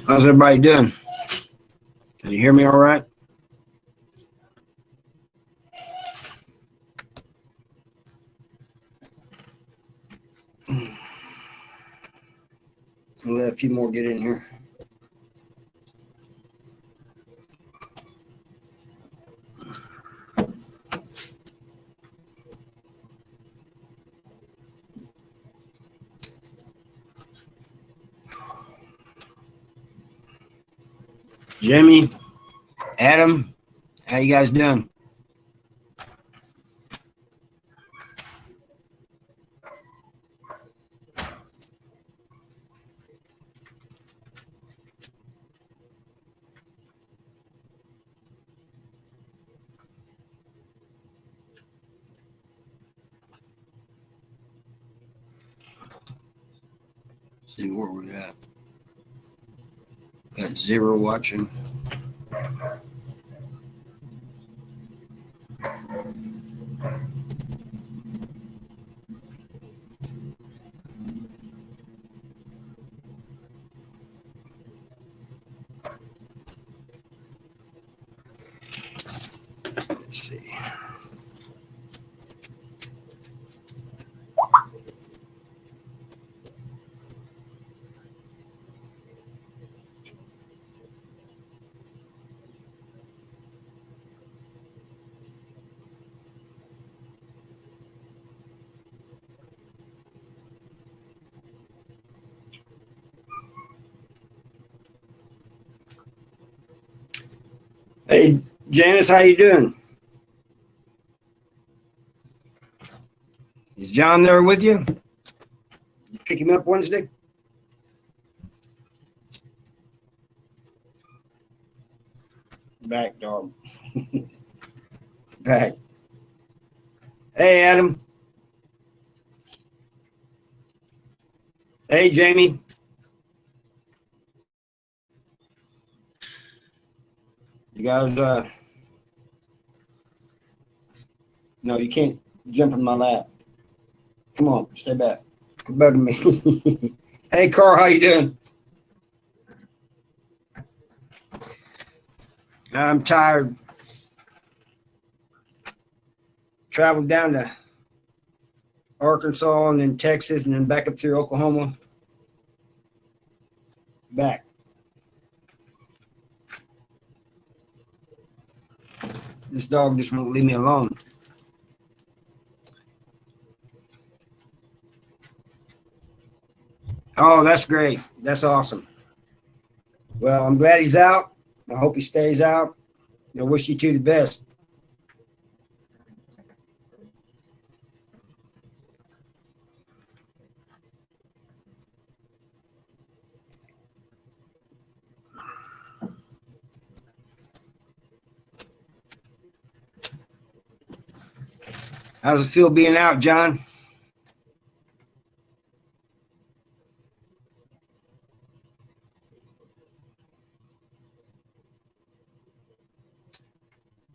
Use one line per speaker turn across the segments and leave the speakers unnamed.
How's everybody doing? Can you hear me all right? We'll let a few more get in here. Jimmy, Adam, how you guys doing? See where we're at. Got 0 watching. Let's see. Hey, Janice, how you doing? Is John there with you? You pick him up Wednesday? Back, dog. Back. Hey, Adam. Hey, Jamie. You guys, no, you can't jump in my lap. Come on, stay back. Quit bugging me. Hey, Carl, how you doing? I'm tired. Traveled down to Arkansas and then Texas and then back up through Oklahoma. Back. This dog just won't leave me alone. Oh, that's great. That's awesome. Well, I'm glad he's out. I hope he stays out. I wish you two the best. How's it feel being out, John?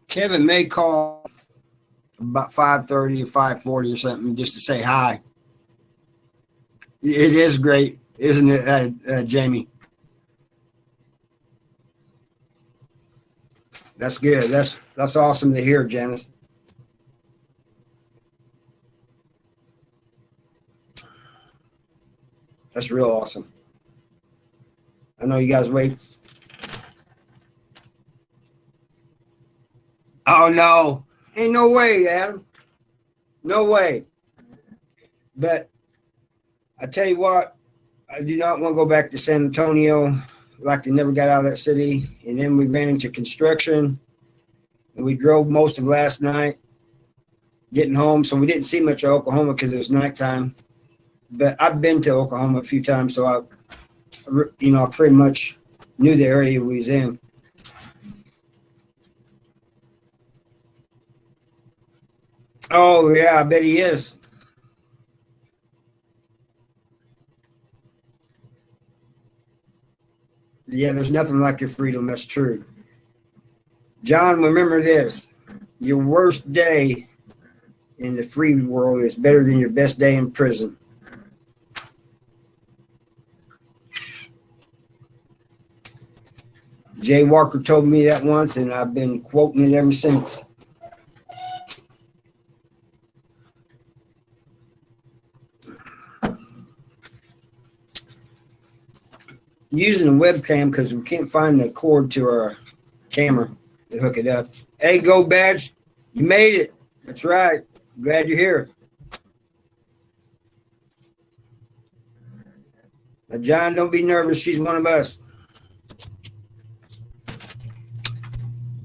Kevin may call about 5:30 or 5:40 or something just to say hi. It is great, isn't it, Jamie? That's good. That's awesome to hear, Janice. That's real awesome. I know you guys wait. Oh, no. Ain't no way, Adam. No way. But I tell you what, I do not want to go back to San Antonio like they never got out of that city. And then we ran into construction and we drove most of last night getting home. So we didn't see much of Oklahoma because it was nighttime. But I've been to Oklahoma a few times, so I pretty much knew the area we was in. Oh, yeah, I bet he is. Yeah, there's nothing like your freedom. That's true. John, remember this. Your worst day in the free world is better than your best day in prison. Jay Walker told me that once, and I've been quoting it ever since. Using a webcam because we can't find the cord to our camera to hook it up. Hey, Go Badge, you made it. That's right. Glad you're here. Now, John, don't be nervous. She's one of us.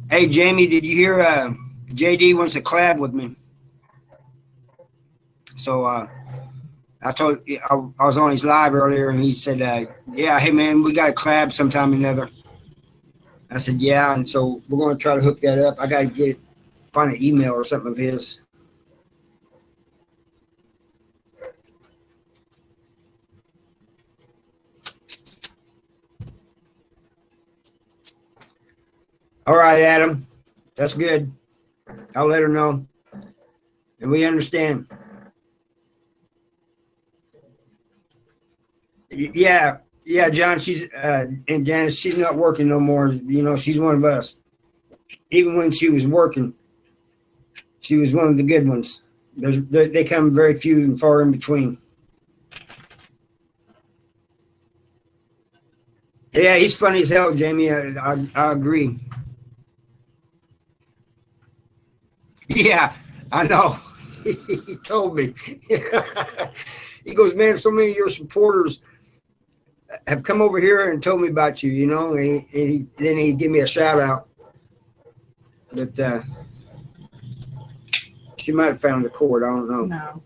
Hey, Jamie, did you hear JD wants to collab with me? So I was on his live earlier, and he said, yeah, hey, man, we got to collab sometime or another. I said, yeah, and so we're going to try to hook that up. I got to find an email or something of his. All right, Adam, that's good. I'll let her know, and we understand. Yeah, John, she's and Janice, she's not working no more. You know, she's one of us. Even when she was working, she was one of the good ones. They come very few and far in between. Yeah, he's funny as hell, Jamie. I agree. Yeah, I know. He told me. He goes, man, so many of your supporters have come over here and told me about you, you know, and then he give me a shout out. But she might have found the cord. I don't know.
No.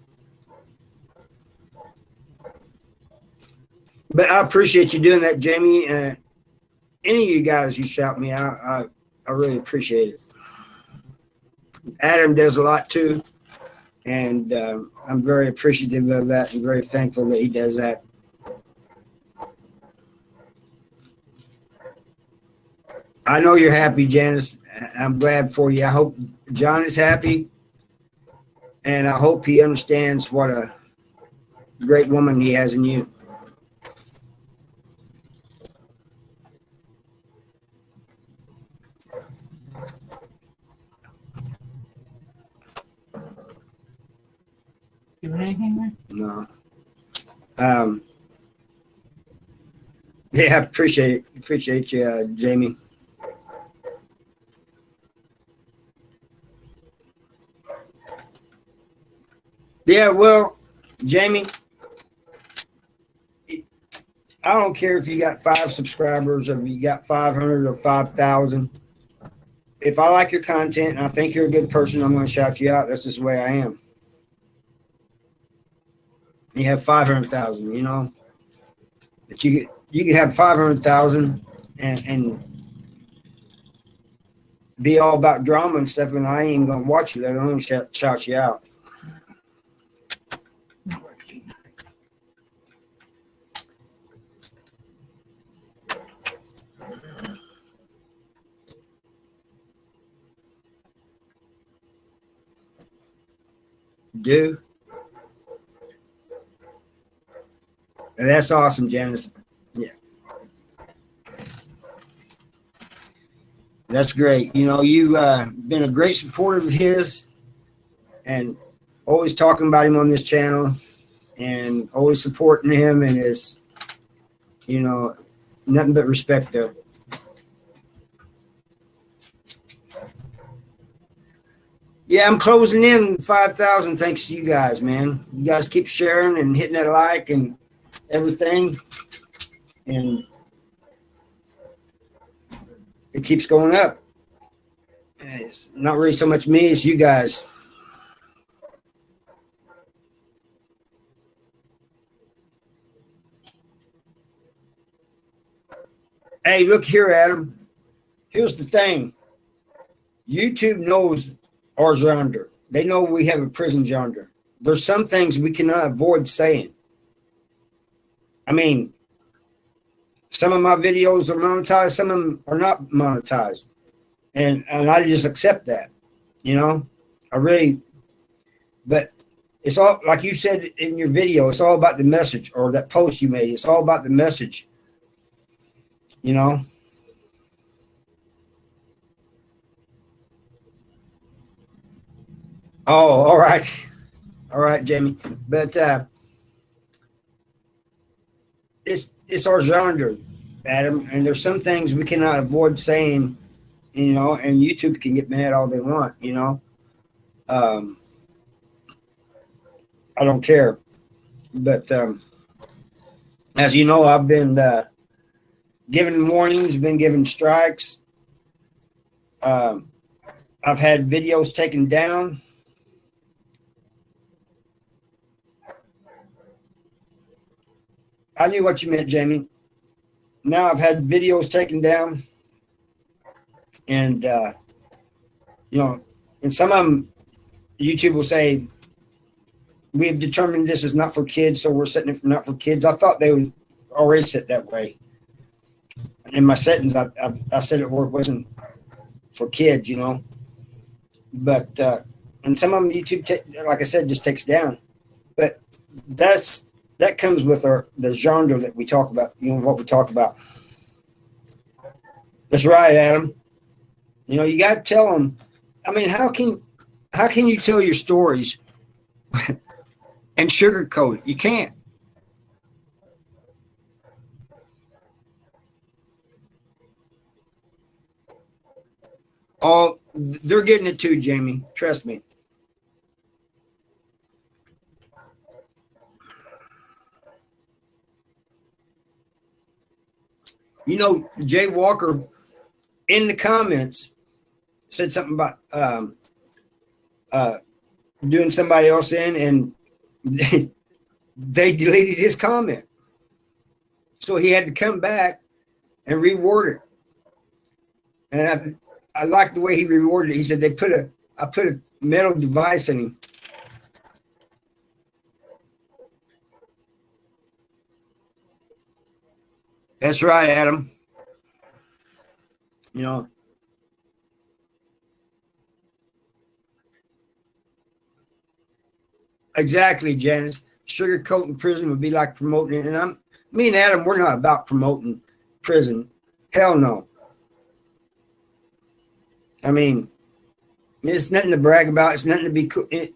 But I appreciate you doing that, Jamie. Any of you guys, you shout me out. I really appreciate it. Adam does a lot too, and I'm very appreciative of that and very thankful that he does that. I know you're happy, Janice. I'm glad for you. I hope John is happy, and I hope he understands what a great woman he has in you.
Doing anything there?
No. Yeah, appreciate it. Appreciate you, Jamie. Yeah, well, Jamie, I don't care if you got 5 subscribers or if you got 500 or 5,000. If I like your content and I think you're a good person, I'm going to shout you out. That's just the way I am. You have 500,000, you know, but you could have 500,000 and be all about drama and stuff, and I ain't even going to watch you, let alone shout you out. Do. And that's awesome, Janice. Yeah. That's great. You know, you've been a great supporter of his and always talking about him on this channel and always supporting him and his, you know, nothing but respect there. Yeah, I'm closing in 5,000 thanks to you guys, man. You guys keep sharing and hitting that like and everything. And it keeps going up. And it's not really so much me, it's you guys. Hey, look here, Adam. Here's the thing. YouTube knows our genre. They know we have a prison genre. There's some things we cannot avoid saying. I mean, some of my videos are monetized, some of them are not monetized. And I just accept that, you know. But it's all, like you said in your video, it's all about the message, or that post you made. It's all about the message, you know. Oh, all right, Jamie. But it's our genre, Adam, and there's some things we cannot avoid saying, you know, and YouTube can get mad all they want, you know. Um, I don't care, but as you know, I've been given warnings, been given strikes. Um, I've had videos taken down. I knew what you meant, Jamie. Now I've had videos taken down, and you know, and some of them, YouTube will say we have determined this is not for kids, so we're setting it for not for kids. I thought they would already set that way. In my settings, I said it wasn't for kids, you know. But and some of them YouTube, like I said, just takes down. But that comes with the genre that we talk about. You know what we talk about. That's right, Adam. You know, you got to tell them. I mean, how can you tell your stories and sugarcoat it? You can't. Oh, they're getting it too, Jamie. Trust me. You know, Jay Walker in the comments said something about uh, doing somebody else in, and they deleted his comment. So he had to come back and reword it. And I liked the way he reworded it. He said I put a metal device in him. That's right, Adam. You know, exactly, Janice. Sugarcoating prison would be like promoting it. And me and Adam, we're not about promoting prison. Hell no. I mean, it's nothing to brag about. It's nothing to be cool. It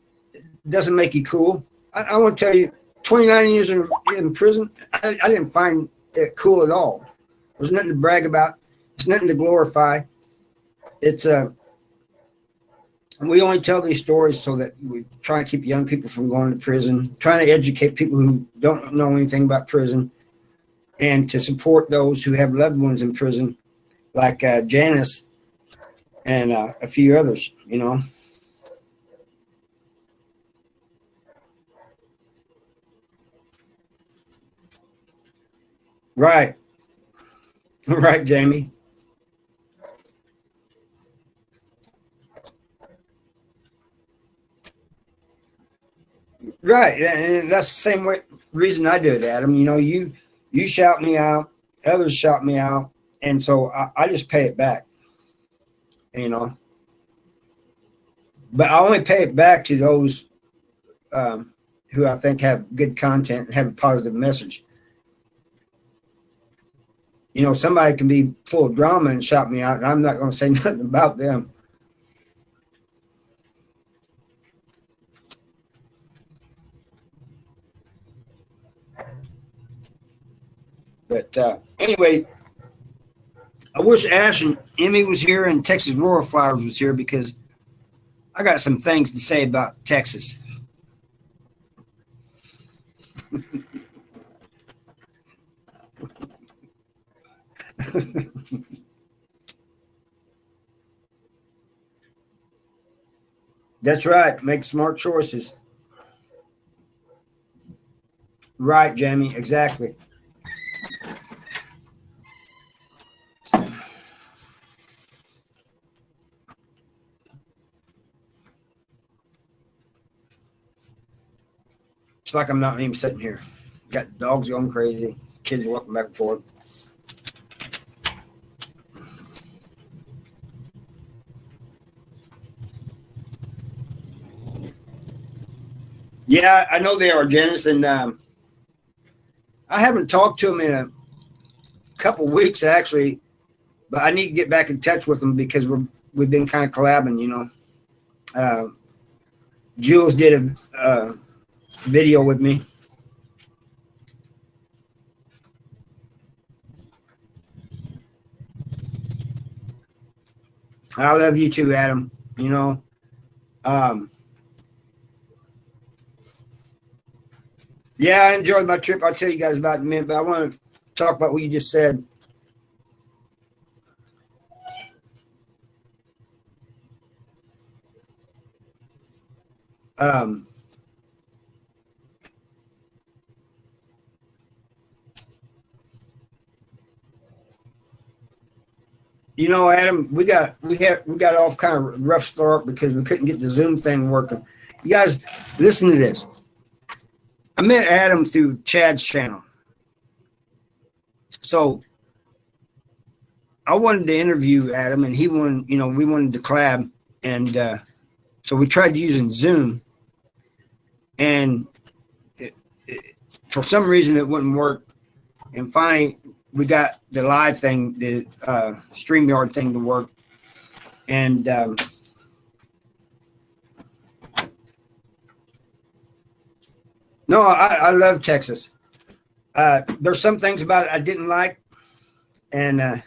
doesn't make you cool. I want to tell you, 29 years in prison, I didn't find it cool at all. There's nothing to brag about. It's nothing to glorify. It's we only tell these stories so that we try and keep young people from going to prison, trying to educate people who don't know anything about prison, and to support those who have loved ones in prison, like Janice and a few others, you know. Right. Right, Jamie. Right. And that's the same way reason I do it, Adam. You know, you shout me out, others shout me out, and so I just pay it back, you know. But I only pay it back to those who I think have good content and have a positive message. You know, somebody can be full of drama and shout me out, and I'm not going to say nothing about them. But anyway, I wish Ash and Emmy was here and Texas Royal Flowers was here because I got some things to say about Texas. That's right. Make smart choices. Right, Jamie. Exactly. It's like I'm not even sitting here. Got dogs going crazy. Kids walking back and forth. Yeah, I know they are, Janice, and I haven't talked to them in a couple weeks actually, but I need to get back in touch with them because we've been kind of collabing, you know. Uh, Jules did a video with me. I love you too, Adam. You know, um, yeah, I enjoyed my trip. I'll tell you guys about it in a minute, but I want to talk about what you just said. Um, you know, Adam, we got off kind of rough start because we couldn't get the Zoom thing working. You guys, listen to this. I met Adam through Chad's channel, so I wanted to interview Adam, and he wanted, you know, we wanted to collab, and so we tried using Zoom, and for some reason it wouldn't work. And finally, we got the live thing, the StreamYard thing to work, and no, I love Texas. There's some things about it I didn't like, and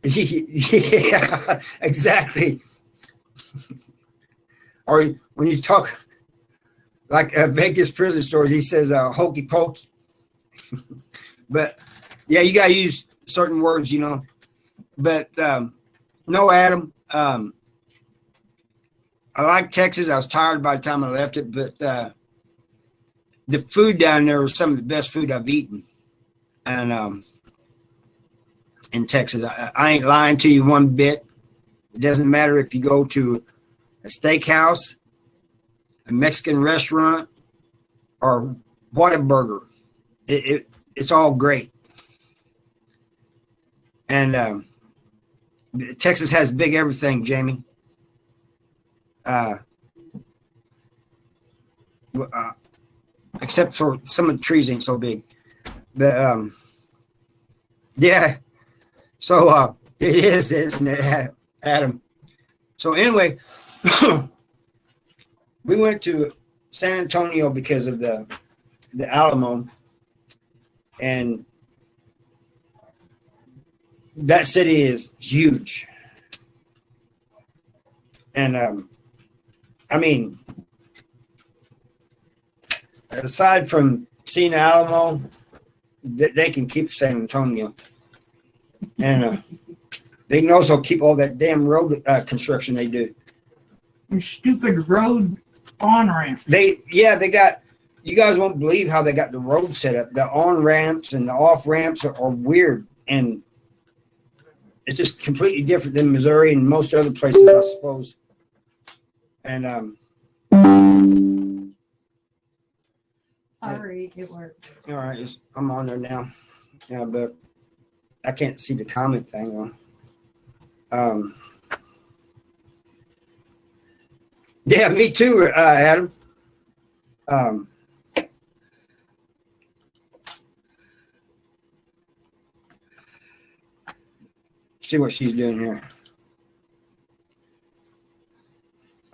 yeah, exactly. Or when you talk like Vegas prison stories, he says hokey pokey. But yeah, you got to use certain words, you know. But no, Adam, I like Texas. I was tired by the time I left it, but the food down there was some of the best food I've eaten. And in Texas, I ain't lying to you one bit. It doesn't matter if you go to a steakhouse, a Mexican restaurant, or Whataburger. It's all great. And Texas has big everything, Jamie. Except for some of the trees ain't so big. But yeah. So it is, isn't it, Adam? So anyway, we went to San Antonio because of the Alamo, and that city is huge. And I mean, aside from seeing Alamo, they can keep San Antonio, and they can also keep all that damn road construction they do.
Your stupid road on ramp.
They got. You guys won't believe how they got the road set up. The on ramps and the off ramps are weird, and it's just completely different than Missouri and most other places, I suppose. And
Sorry, it worked.
all right, I'm on there now. Yeah, but I can't see the comment thing on. Yeah, me too, Adam. See what she's doing here.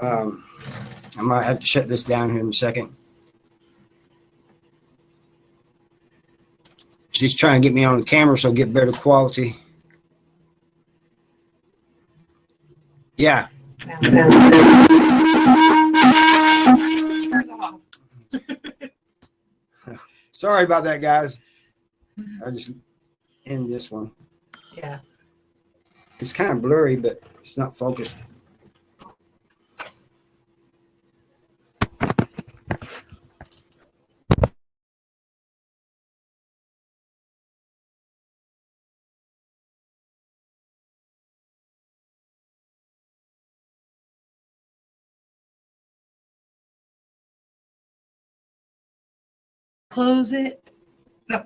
I might have to shut this down here in a second. She's trying to get me on the camera so get better quality. Yeah. Sorry about that, guys. I just end this one.
Yeah.
It's kind of blurry, but it's not focused.
Close it. No.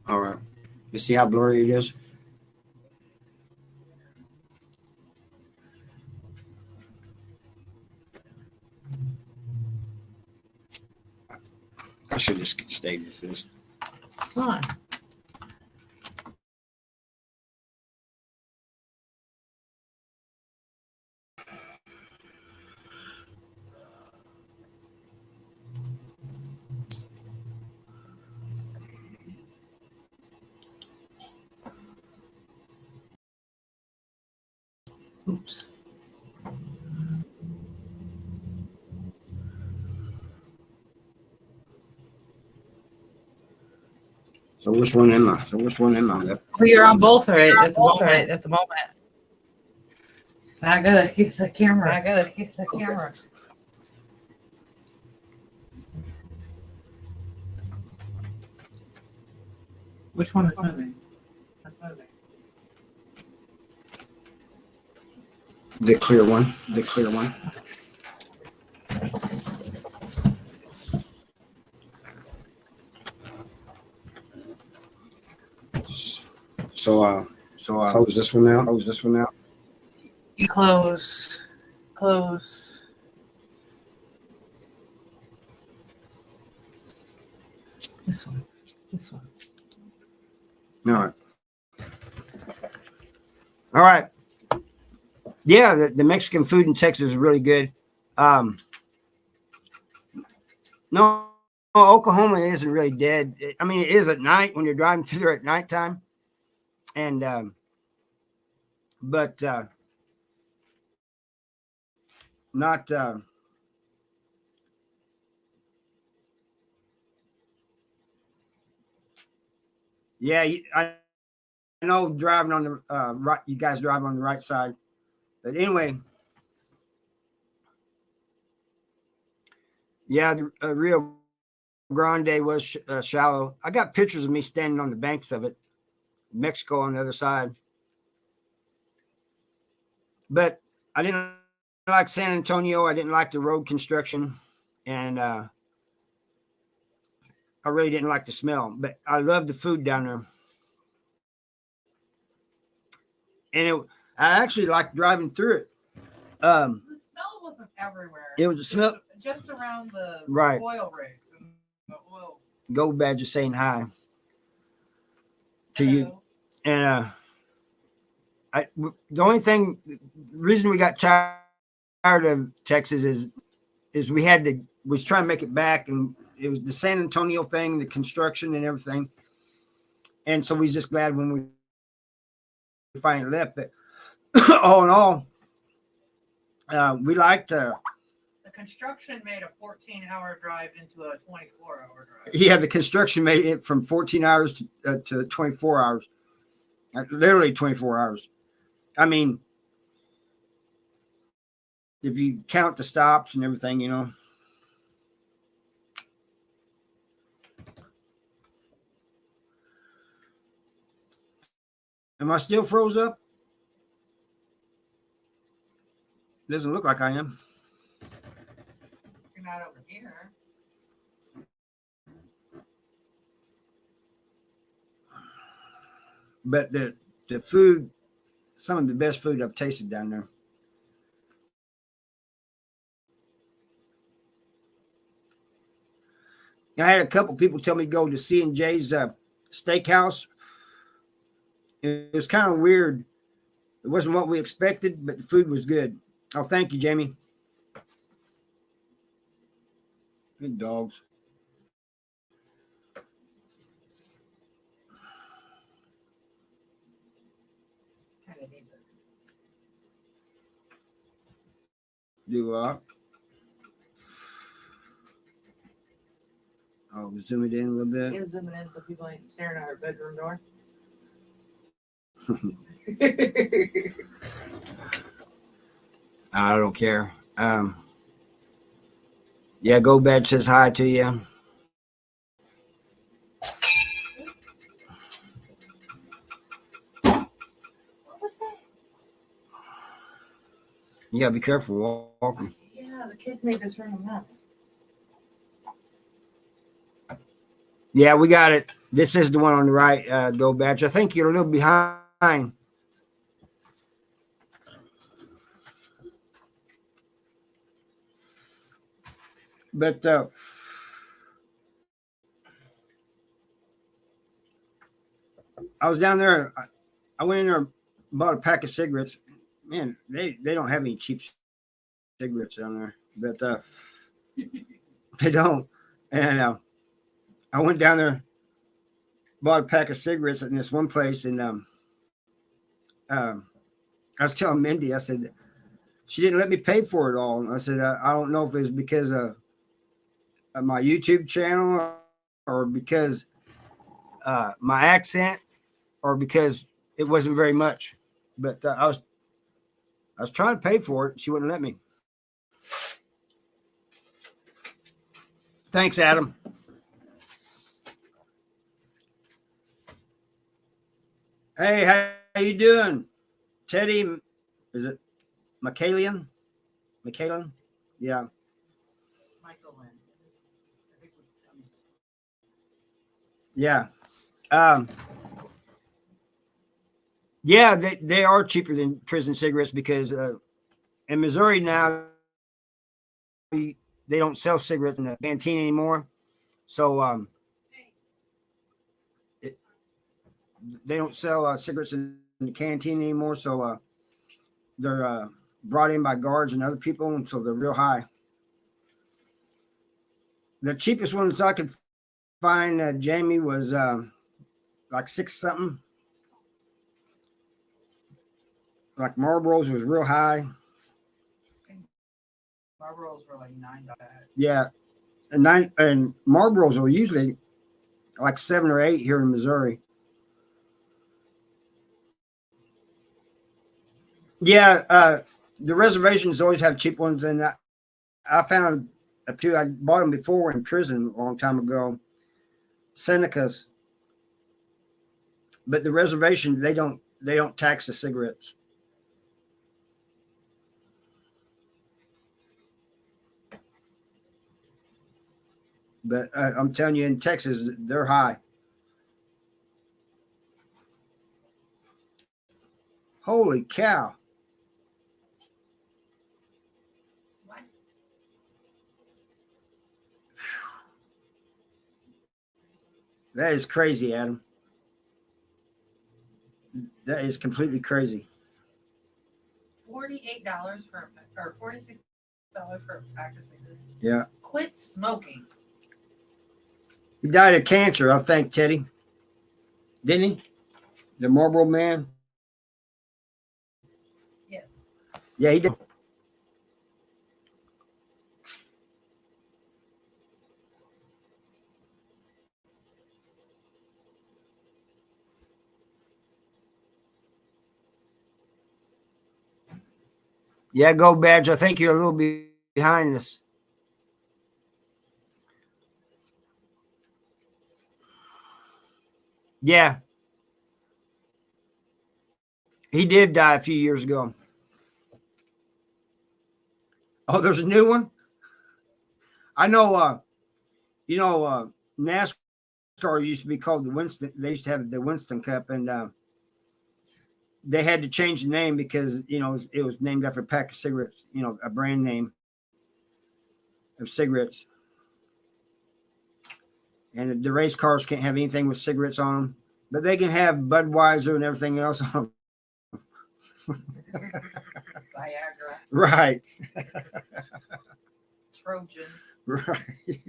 All right. You see how blurry it is? I should just stay with this.
Come on. Oops.
So which one am I?
Well, you're on both right at the moment. I gotta get the camera. Which one is moving? That's moving.
The clear one. So close this one out.
You close. This one.
All right. Yeah, the Mexican food in Texas is really good. No, Oklahoma isn't really dead. I mean, it is at night when you're driving through there at nighttime. And, but not, yeah, I know driving on the right, you guys drive on the right side. But anyway, yeah, the Rio Grande was shallow. I got pictures of me standing on the banks of it. Mexico on the other side. But I didn't like San Antonio. I didn't like the road construction. And I really didn't like the smell. But I loved the food down there. And I actually liked driving through it.
The smell wasn't everywhere.
It was a smell
just around the
right.
Oil rigs and the oil.
Gold Badger saying hi to you. And the only reason we got tired of Texas is we was trying to make it back, and it was the San Antonio thing, the construction and everything. And so we was just glad when we finally left. But all in all, we liked
the construction made a 14-hour drive into a 24-hour drive.
Yeah, the construction made it from 14 hours to 24 hours. Literally 24 hours. I mean, if you count the stops and everything, you know. Am I still froze up? Doesn't look like I am.
You're not over here.
But the food, some of the best food I've tasted down there. I had a couple people tell me to go to C&J's steakhouse. It was kind of weird. It wasn't what we expected, but the food was good. Oh, thank you, Jamie. Good dogs. Do oh, zoom it in a little bit.
Yeah, zoom it in so people ain't staring at our bedroom door.
I don't care. Yeah, Go Bad says hi to you.
What was that?
You gotta be careful walking.
Yeah, the kids made this room a mess.
Yeah, we got it. This is the one on the right, Go Bad. I think you're a little behind. But I was down there. I went in there and bought a pack of cigarettes. Man, they don't have any cheap cigarettes down there, but they don't. And I went down there, bought a pack of cigarettes in this one place, and I I was telling Mindy, I said, she didn't let me pay for it all. And I said, I don't know if it's because of my YouTube channel or because my accent or because it wasn't very much. But I was trying to pay for it. She wouldn't let me. Thanks, Adam. Hey, how you doing? Teddy, is it Michaelian? Michaelian? Yeah.
Michael Lynn. I think
Yeah. Yeah, they are cheaper than prison cigarettes because in Missouri now they don't sell cigarettes in the canteen anymore. So it, they don't sell cigarettes in the canteen anymore. So they're brought in by guards and other people, and so they're real high. The cheapest ones I could find, Jamie, was like six something. Like Marlboros was real high.
Marlboros were like $9.
Yeah, and Marlboros are usually like 7 or 8 here in Missouri. Yeah, the reservations always have cheap ones, and I found a few. I bought them before in prison a long time ago. Senecas, but the reservation they don't tax the cigarettes. But I'm telling you, in Texas, they're high. Holy cow!
What?
That is crazy, Adam. That is completely crazy.
$48 for or $46 for a pack of cigarettes.
Yeah.
Quit smoking.
He died of cancer, I think, Teddy. Didn't he? The Marlboro man.
Yes.
Yeah, he did. Yeah, go Badge. I think you're a little bit behind us. Yeah, he did die a few years ago. Oh, there's a new one. I know. NASCAR used to be called the Winston. They used to have the Winston Cup, and they had to change the name because it was named after a pack of cigarettes. A brand name of cigarettes, and the race cars can't have anything with cigarettes on them, but they can have Budweiser and everything else on them.
Viagra.
Right.
Trojan.
Right.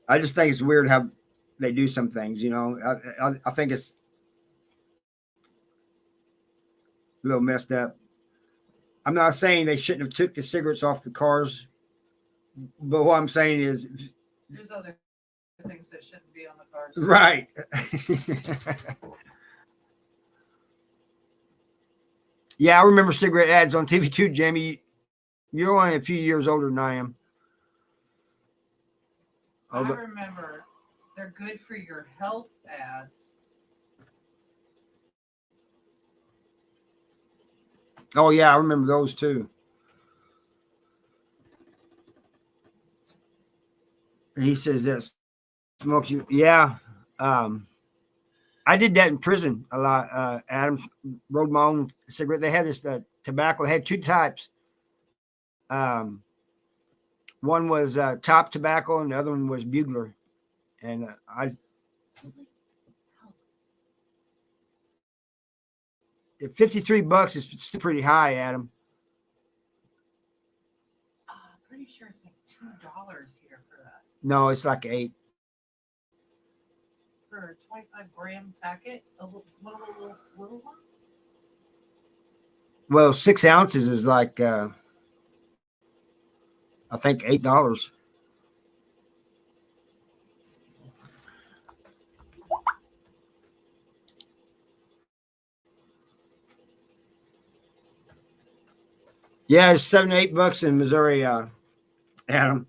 I just think it's weird how they do some things. I think it's a little messed up. I'm not saying they shouldn't have took the cigarettes off the cars, but what I'm saying is,
There's other things that shouldn't be on the cars.
right. Yeah, I remember cigarette ads on TV too, Jamie. You're only a few years older than I am.
I remember they're good for your health ads.
Oh yeah, I remember those too. And he says that smoke you. Yeah. I did that in prison a lot. Adam rode my own cigarette. They had this tobacco. They had two types. One was top tobacco, and the other one was bugler. And I 53 bucks is still pretty high, Adam.
I'm pretty sure it's like $2 here for that.
No, it's like 8.
for a 25-gram packet. A little one.
Well, 6 ounces is like I think $8. Yeah, it's $7 to $8 in Missouri, Adam.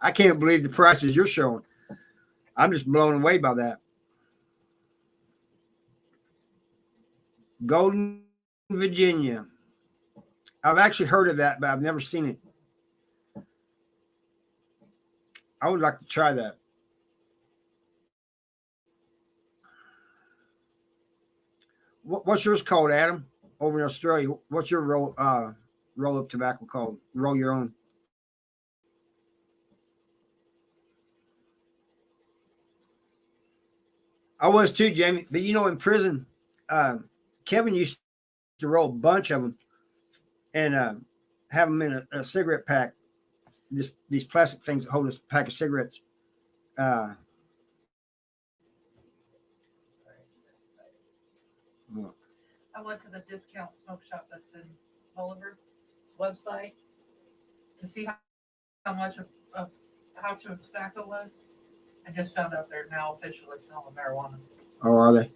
I can't believe the prices you're showing. I'm just blown away by that. Golden, Virginia. I've actually heard of that, but I've never seen it. I would like to try that. What's yours called, Adam? Over in Australia, what's your roll up tobacco called? Roll your own. I was too, Jamie. But in prison, uh, Kevin used to roll a bunch of them and have them in a cigarette pack. These plastic things that hold a pack of cigarettes. Uh,
I went to the discount smoke shop that's in Oliver's website to see how much of how much of tobacco was. I just found out they're now officially selling marijuana.
Oh, are they?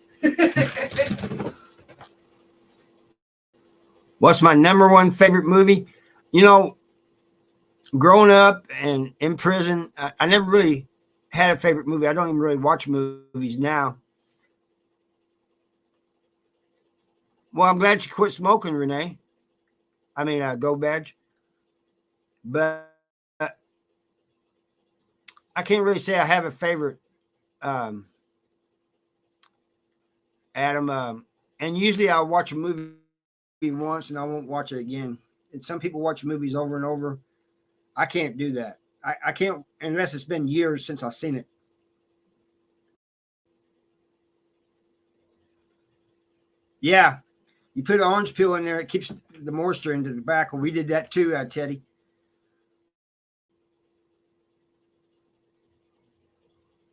What's my number one favorite movie? Growing up and in prison, I never really had a favorite movie. I don't even really watch movies now. Well, I'm glad you quit smoking, Renee. I mean, Go Badge. But I can't really say I have a favorite, um, Adam. And usually I'll watch a movie once and I won't watch it again. And some people watch movies over and over. I can't do that. I can't unless it's been years since I've seen it. Yeah, you put an orange peel in there, it keeps the moisture into the tobacco. We did that too, Teddy.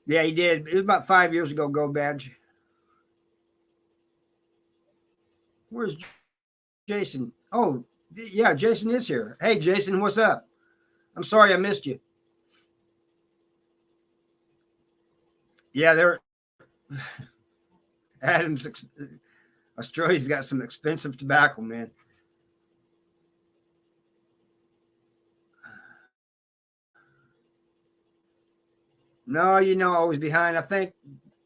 Yeah, he did. It was about 5 years ago, Go Badge. Where's Jason? Oh, yeah, Jason is here. Hey, Jason, what's up? I'm sorry I missed you. Yeah, they're Adams. Australia's got some expensive tobacco, man. No, I was behind. I think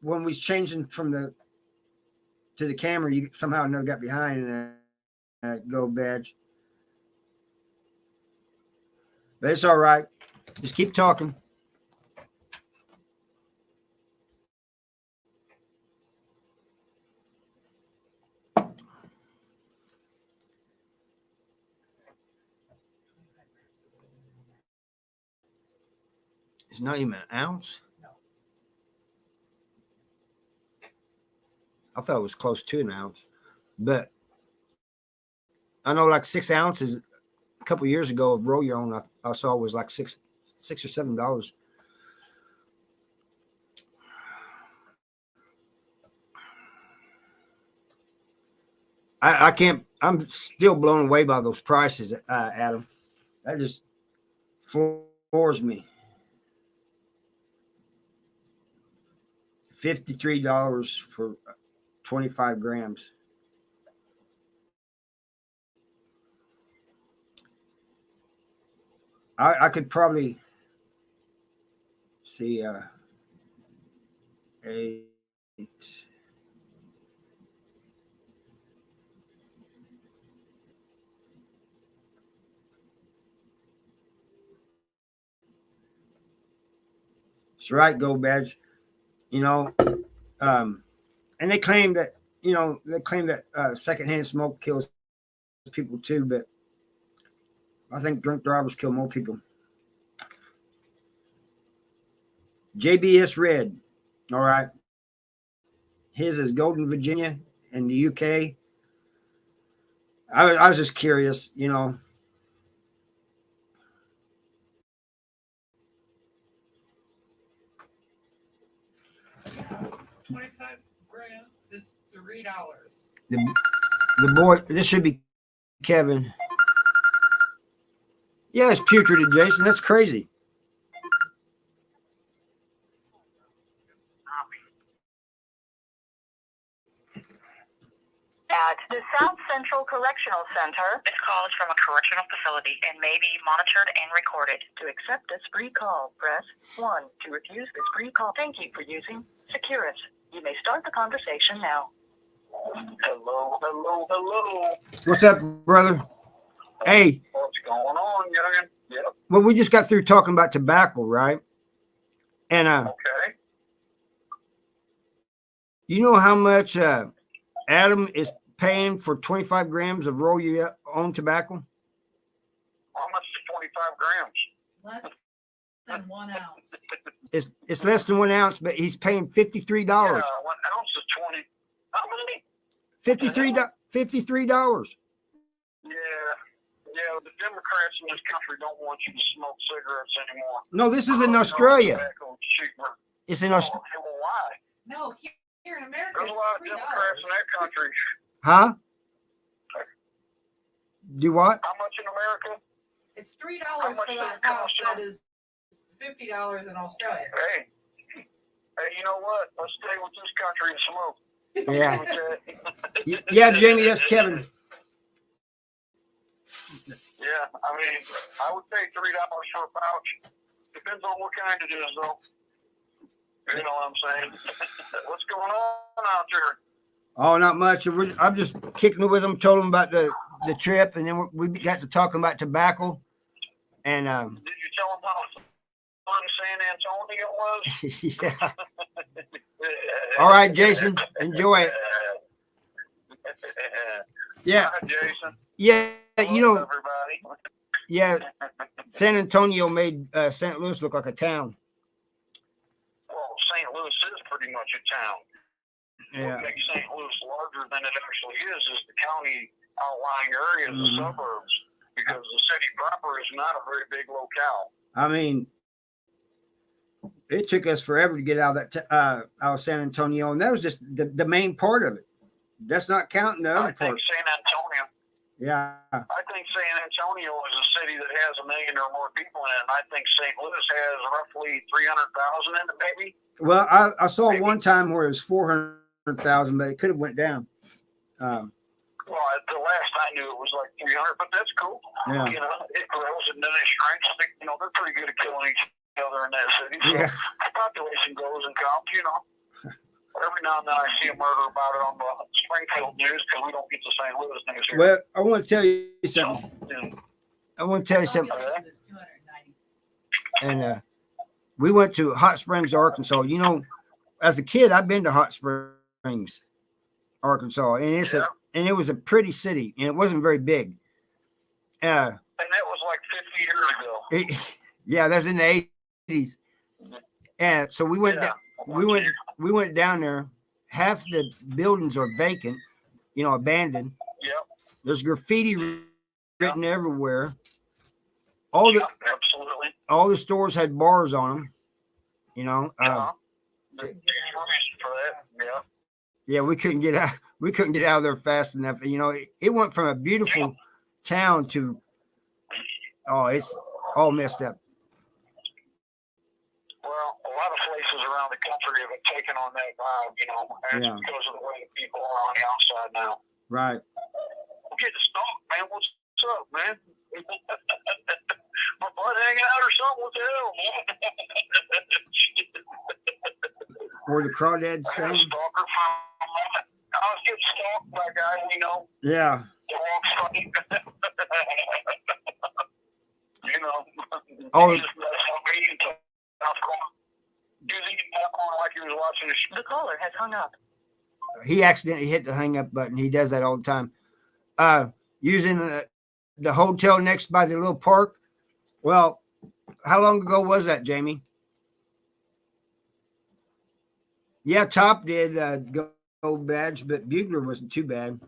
when we was changing from the to the camera, you somehow never got behind and Go Badge. But it's all right. Just keep talking. It's not even an ounce.
No.
I thought it was close to an ounce, but I know like 6 ounces. A couple of years ago, of roll your own, I saw was like $6 or $7. I can't. I'm still blown away by those prices, Adam. That just floors me. $53 for 25 grams. I could probably see 8. It's right, Go Badge. You know, and they claim that secondhand smoke kills people too, but I think drunk drivers kill more people. JBS Red, all right. His is Golden, Virginia, in the UK. I was just curious.
25 grams is $3.
The boy, this should be Kevin. Yeah, it's putrid, Jason. That's crazy.
At the South Central Correctional Center, this call is from a correctional facility and may be monitored and recorded. To accept this free call, press 1. To refuse this free call, thank you for using Securus. You may start the conversation now.
Hello, hello, hello.
What's up, brother? Hey.
What's going on, youngin? Yep.
Well, we just got through talking about tobacco, right? And
Okay.
you know how much Adam is paying for 25 grams of roll your own tobacco?
How much is 25 grams?
Less than 1 ounce.
It's less than 1 ounce, but he's paying $53.
Yeah, 1 ounce is 20. How many?
$53.
Yeah, the Democrats in this country don't want you to smoke cigarettes anymore.
No, this is in Australia.
Tobacco's cheaper.
It's in Australia.
Okay, well, why?
No, here in America,
There's a lot of
it's
Democrats in
$3.
that country.
Huh? Do what?
How much in America?
It's $3
How much
for
does
that
it
pouch.
cost
That
you?
is $50 in Australia.
Hey, you know what? Let's stay with this country and smoke.
Yeah.
Okay.
Yeah, Jamie, that's Kevin.
Yeah, I mean, I would pay $3 for a pouch. Depends on what kind it is, though. You know what I'm saying? What's going on out there?
Oh, not much. I'm just kicking it with them, told them about the trip, and then we got to talking about tobacco. And
Did you tell them how fun San Antonio was?
yeah. All right, Jason, enjoy it. Yeah.
Hi, Jason.
Yeah, you know,
Everybody.
yeah, San Antonio made St. Louis look like a town.
Well, St. Louis is pretty much a town.
Yeah.
What makes St. Louis larger than it actually is the county outlying areas, the suburbs, because the city proper is not a very big locale.
I mean, it took us forever to get out of that out of San Antonio, and that was just the main part of it. That's not counting the other
I think
part.
San Antonio.
Yeah.
I think San Antonio is a city that has 1 million or more people in it, and I think St. Louis has roughly 300,000 in it, maybe.
Well, I saw one time where it was 400,000, but it could have went down.
Well, the last I knew it was like 300, but that's cool.
Yeah.
You know, it grows and then it shrinks. You know, they're pretty good at killing each other in that city. So
Yeah.
the population goes and comes, you know. Every now and then I see a murder about it on the Springfield news because we don't get the St. Louis news here.
Well, I want to tell you something.
Yeah.
I want to tell you something.
Population is 290.
And we went to Hot Springs, Arkansas. You know, as a kid, I've been to Hot Springs, Arkansas, and it was a pretty city, and it wasn't very big.
And that was like 50 years ago.
Yeah, that's in the 80s. And so we went.
Yeah.
We went down there. Half the buildings are vacant, you know, abandoned.
Yep.
There's graffiti written everywhere. Absolutely. All the stores had bars on them. You know.
For that. Yeah.
Yeah, we couldn't get out. We couldn't get out of there fast enough. You know, it went from a beautiful town to it's all messed up.
Well, a lot of places around the country have taken on that vibe, you know, and it's because of the way the people are on the outside now.
Right.
I'm getting stalked, man. What's up, man? My butt hanging out or something? What the hell, man?
Or the crawdads
I
saying.
was getting stalked by a guy we know.
Yeah.
The wrong funny. You know.
Oh.
He was eating popcorn like he was watching a show.
The caller has hung up.
He accidentally hit the hang up button. He does that all the time. Using the hotel next by the little park. Well, how long ago was that, Jamie? Yeah, Top did go badge, but Bugler wasn't too bad.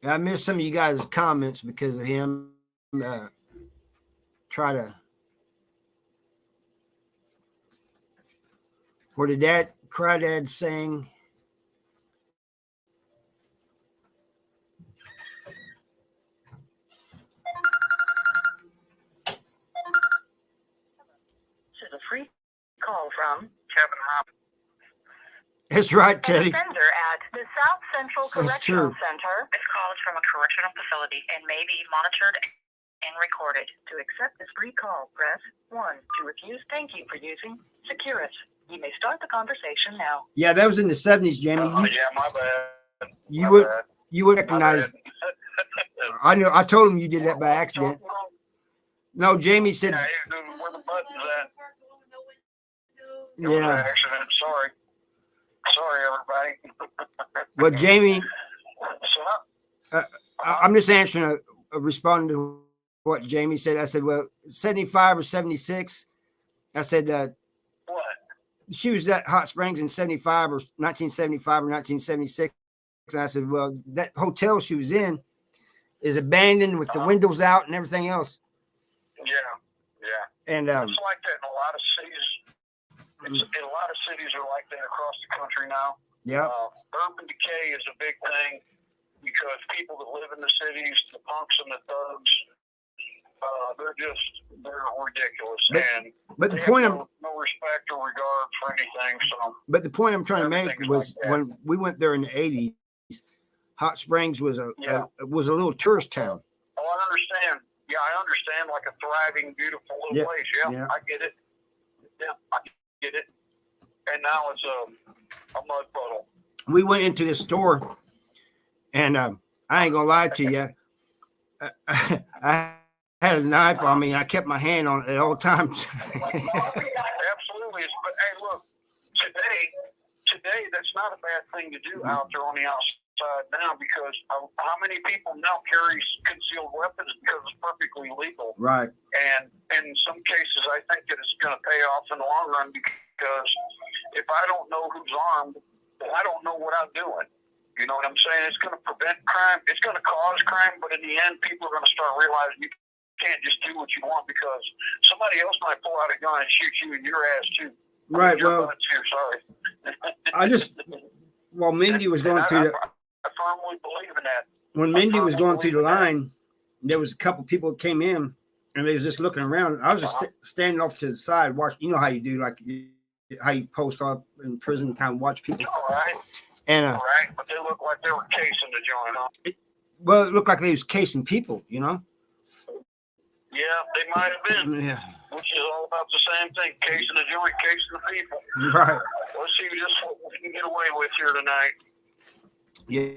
I missed some of you guys' comments because of him. Try to Where did that crawdad sing?
This is a free call from Kevin Hop.
That's right,
An
Teddy.
offender at the South Central
That's
Correctional
true.
Center. This call is from a correctional facility and may be monitored and recorded. To accept this free call, press 1. To refuse, thank you for using Securus. You may start the conversation now.
Yeah, that was in the 70s, Jamie.
Yeah, my bad.
You
My
would
bad.
you would
My
recognize.
bad.
I know. I told him you did that by accident. No, Jamie said.
Yeah, where the button's at. It was an
Yeah.
accident. Sorry. Sorry, everybody.
Well, Jamie,
So,
I'm just answering responding to what Jamie said. I said, well, 75 or 76. I said
what?
she was at Hot Springs in 75 or 1975 or 1976. And I said, well, that hotel she was in is abandoned with the windows out and everything else.
Yeah, yeah.
And
It's like that in a lot of cities. A lot of cities are like that across the country now.
yeah,
Urban decay is a big thing because people that live in the cities, the punks and the thugs, they're ridiculous.
but the
they
point
have
I'm
no respect or regard for anything. So
but the point I'm trying to make
Everything's
was
like that.
when we went there in the 80s, Hot Springs was a little tourist town.
oh, I understand. Yeah, I understand. Like a thriving, beautiful little
Yeah,
place. Yeah,
yeah.
I get it. Yeah, I get it. And now it's a mud puddle.
We went into the store, and I ain't gonna lie to you, I had a knife on me, and I kept my hand on it at all times.
Absolutely. But hey, look, today that's not a bad thing to do out there on the outside now because how many people now carry concealed weapons because it's perfectly legal.
Right.
And in some cases, I think that it's going to pay off in the long run because if I don't know who's armed, then I don't know what I'm doing. You know what I'm saying? It's going to prevent crime. It's going to cause crime, but in the end, people are going to start realizing you can't just do what you want because somebody else might pull out a gun and shoot you in your ass too.
Right.
Your
Well,
butt too, sorry.
while Mindy was going through
I firmly believe in that.
when Mindy was going through the line, there was a couple people that came in, and they was just looking around. I was just standing off to the side, watch. You know how you do, like how you post up in prison, kind of watch people.
All right.
And
All right. But they look like they were casing the joint, huh?
well, it looked like they was casing people, you know.
Yeah, they might have been.
Yeah.
Which is all about the same thing, casing the joint, casing the people.
Right.
Let's see just what we can get away with here tonight.
Yeah.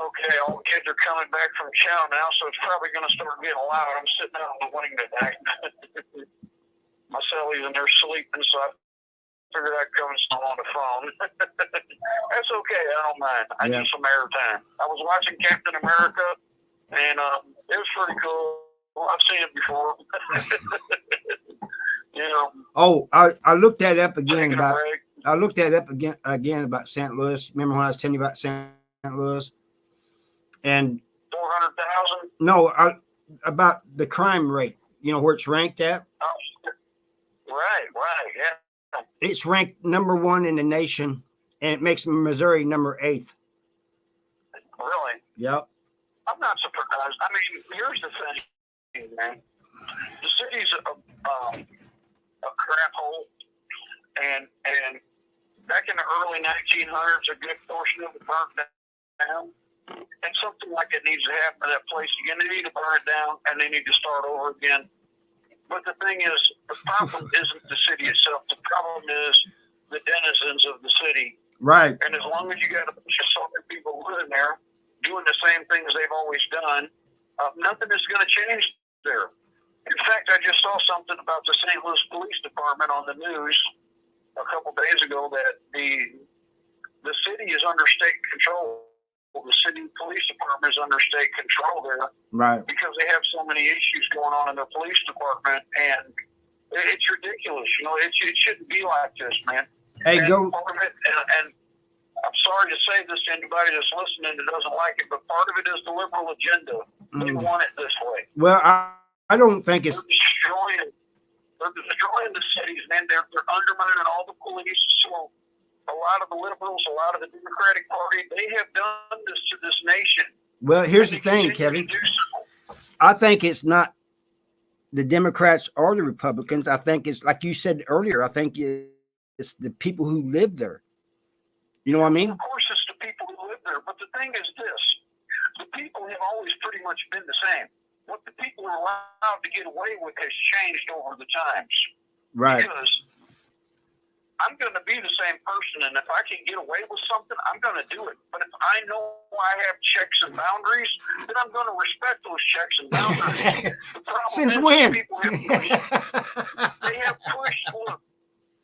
Okay, all the kids are coming back from chow now, so it's probably going to start getting loud. I'm sitting out on the wing today. My cellie's in there sleeping, so I figured I'd come and sit on the phone. That's okay, I don't mind. I need some airtime. I was watching Captain America, and it was pretty cool. Well, I've seen it before. You know.
Oh, I looked that up again
taking a
about.
break.
I looked that up again about St. Louis. Remember when I was telling you about St. Louis? And
400,000.
no, about the crime rate. You know where it's ranked at?
Oh, right, yeah.
It's ranked number 1 in the nation, and it makes Missouri number 8th.
Really?
Yep.
I'm not surprised. I mean, here's the thing, man. The city's a crap hole, and back in the early 1900s, a good portion of it burnt down, and something like it needs to happen to that place again. They need to burn it down, and they need to start over again. But the thing is, the problem isn't the city itself. The problem is the denizens of the city.
Right.
And as long as you got a bunch of sorry people living there, doing the same things they've always done, nothing is going to change there. In fact, I just saw something about the St. Louis Police Department on the news a couple days ago that the city is under state control. The city police department is under state control there,
Right.
because they have so many issues going on in the police department, and it's ridiculous. You know, it shouldn't be like this, man.
Hey,
and
go.
Part of it, and I'm sorry to say this to anybody that's listening that doesn't like it, but part of it is the liberal agenda. They want it this way.
Well, I don't think it's.
They're destroying. They're destroying the cities, man. They're undermining all the police. So a lot of the liberals, a lot of the Democratic Party, they have done this to this nation.
Well, here's
And
the
they
thing,
continue
Kevin.
to do so.
I think it's not the Democrats or the Republicans. I think it's like you said earlier. I think it's the people who live there. You know what I mean?
Of course, it's the people who live there. But the thing is this. The people have always pretty much been the same. What the people are allowed to get away with has changed over the times.
Right.
Because I'm going to be the same person, and if I can get away with something, I'm going to do it. But if I know I have checks and boundaries, then I'm going to respect those checks and boundaries. The problem
Since
is
when?
people have pushed,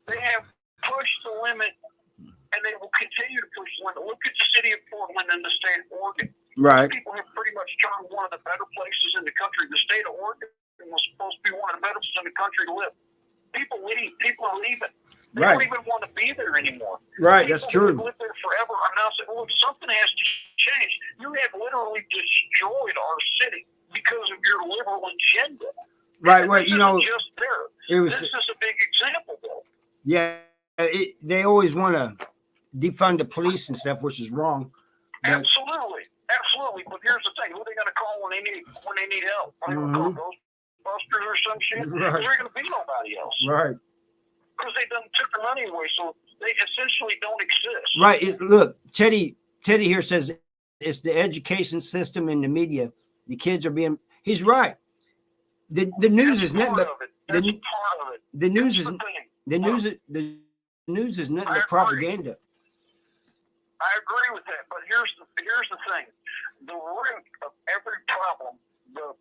they have pushed the limit, and they will continue to push the limit. Look at the city of Portland and the state of Oregon.
Right.
People have pretty much turned one of the better places in the country. The state of Oregon was supposed to be one of the better places in the country to live. People leave. People are leaving. They
Right.
don't even want to be there anymore.
Right.
People
That's true.
who live there forever are now saying, well, something has to change. You have literally destroyed our city because of your liberal agenda.
Right.
And
Well,
this
you know,
isn't just there.
it was.
This is a big example, though.
Yeah. They always want to defund the police and stuff, which is wrong. But
Absolutely. Absolutely. But here's the thing. Who are they going to call when they need help? Are they going to call Ghostbusters or some shit?
Right.
There's going to be nobody else.
right.
Because they done took the money away, so they essentially don't exist.
Right. Look, Teddy here says it's the education system and the media. The kids are being. He's right. The news is nothing but
That's part of it.
the news is
That's the thing.
the news is nothing
I
but
agree.
propaganda.
I agree with that, but here's the thing: the root of every problem, the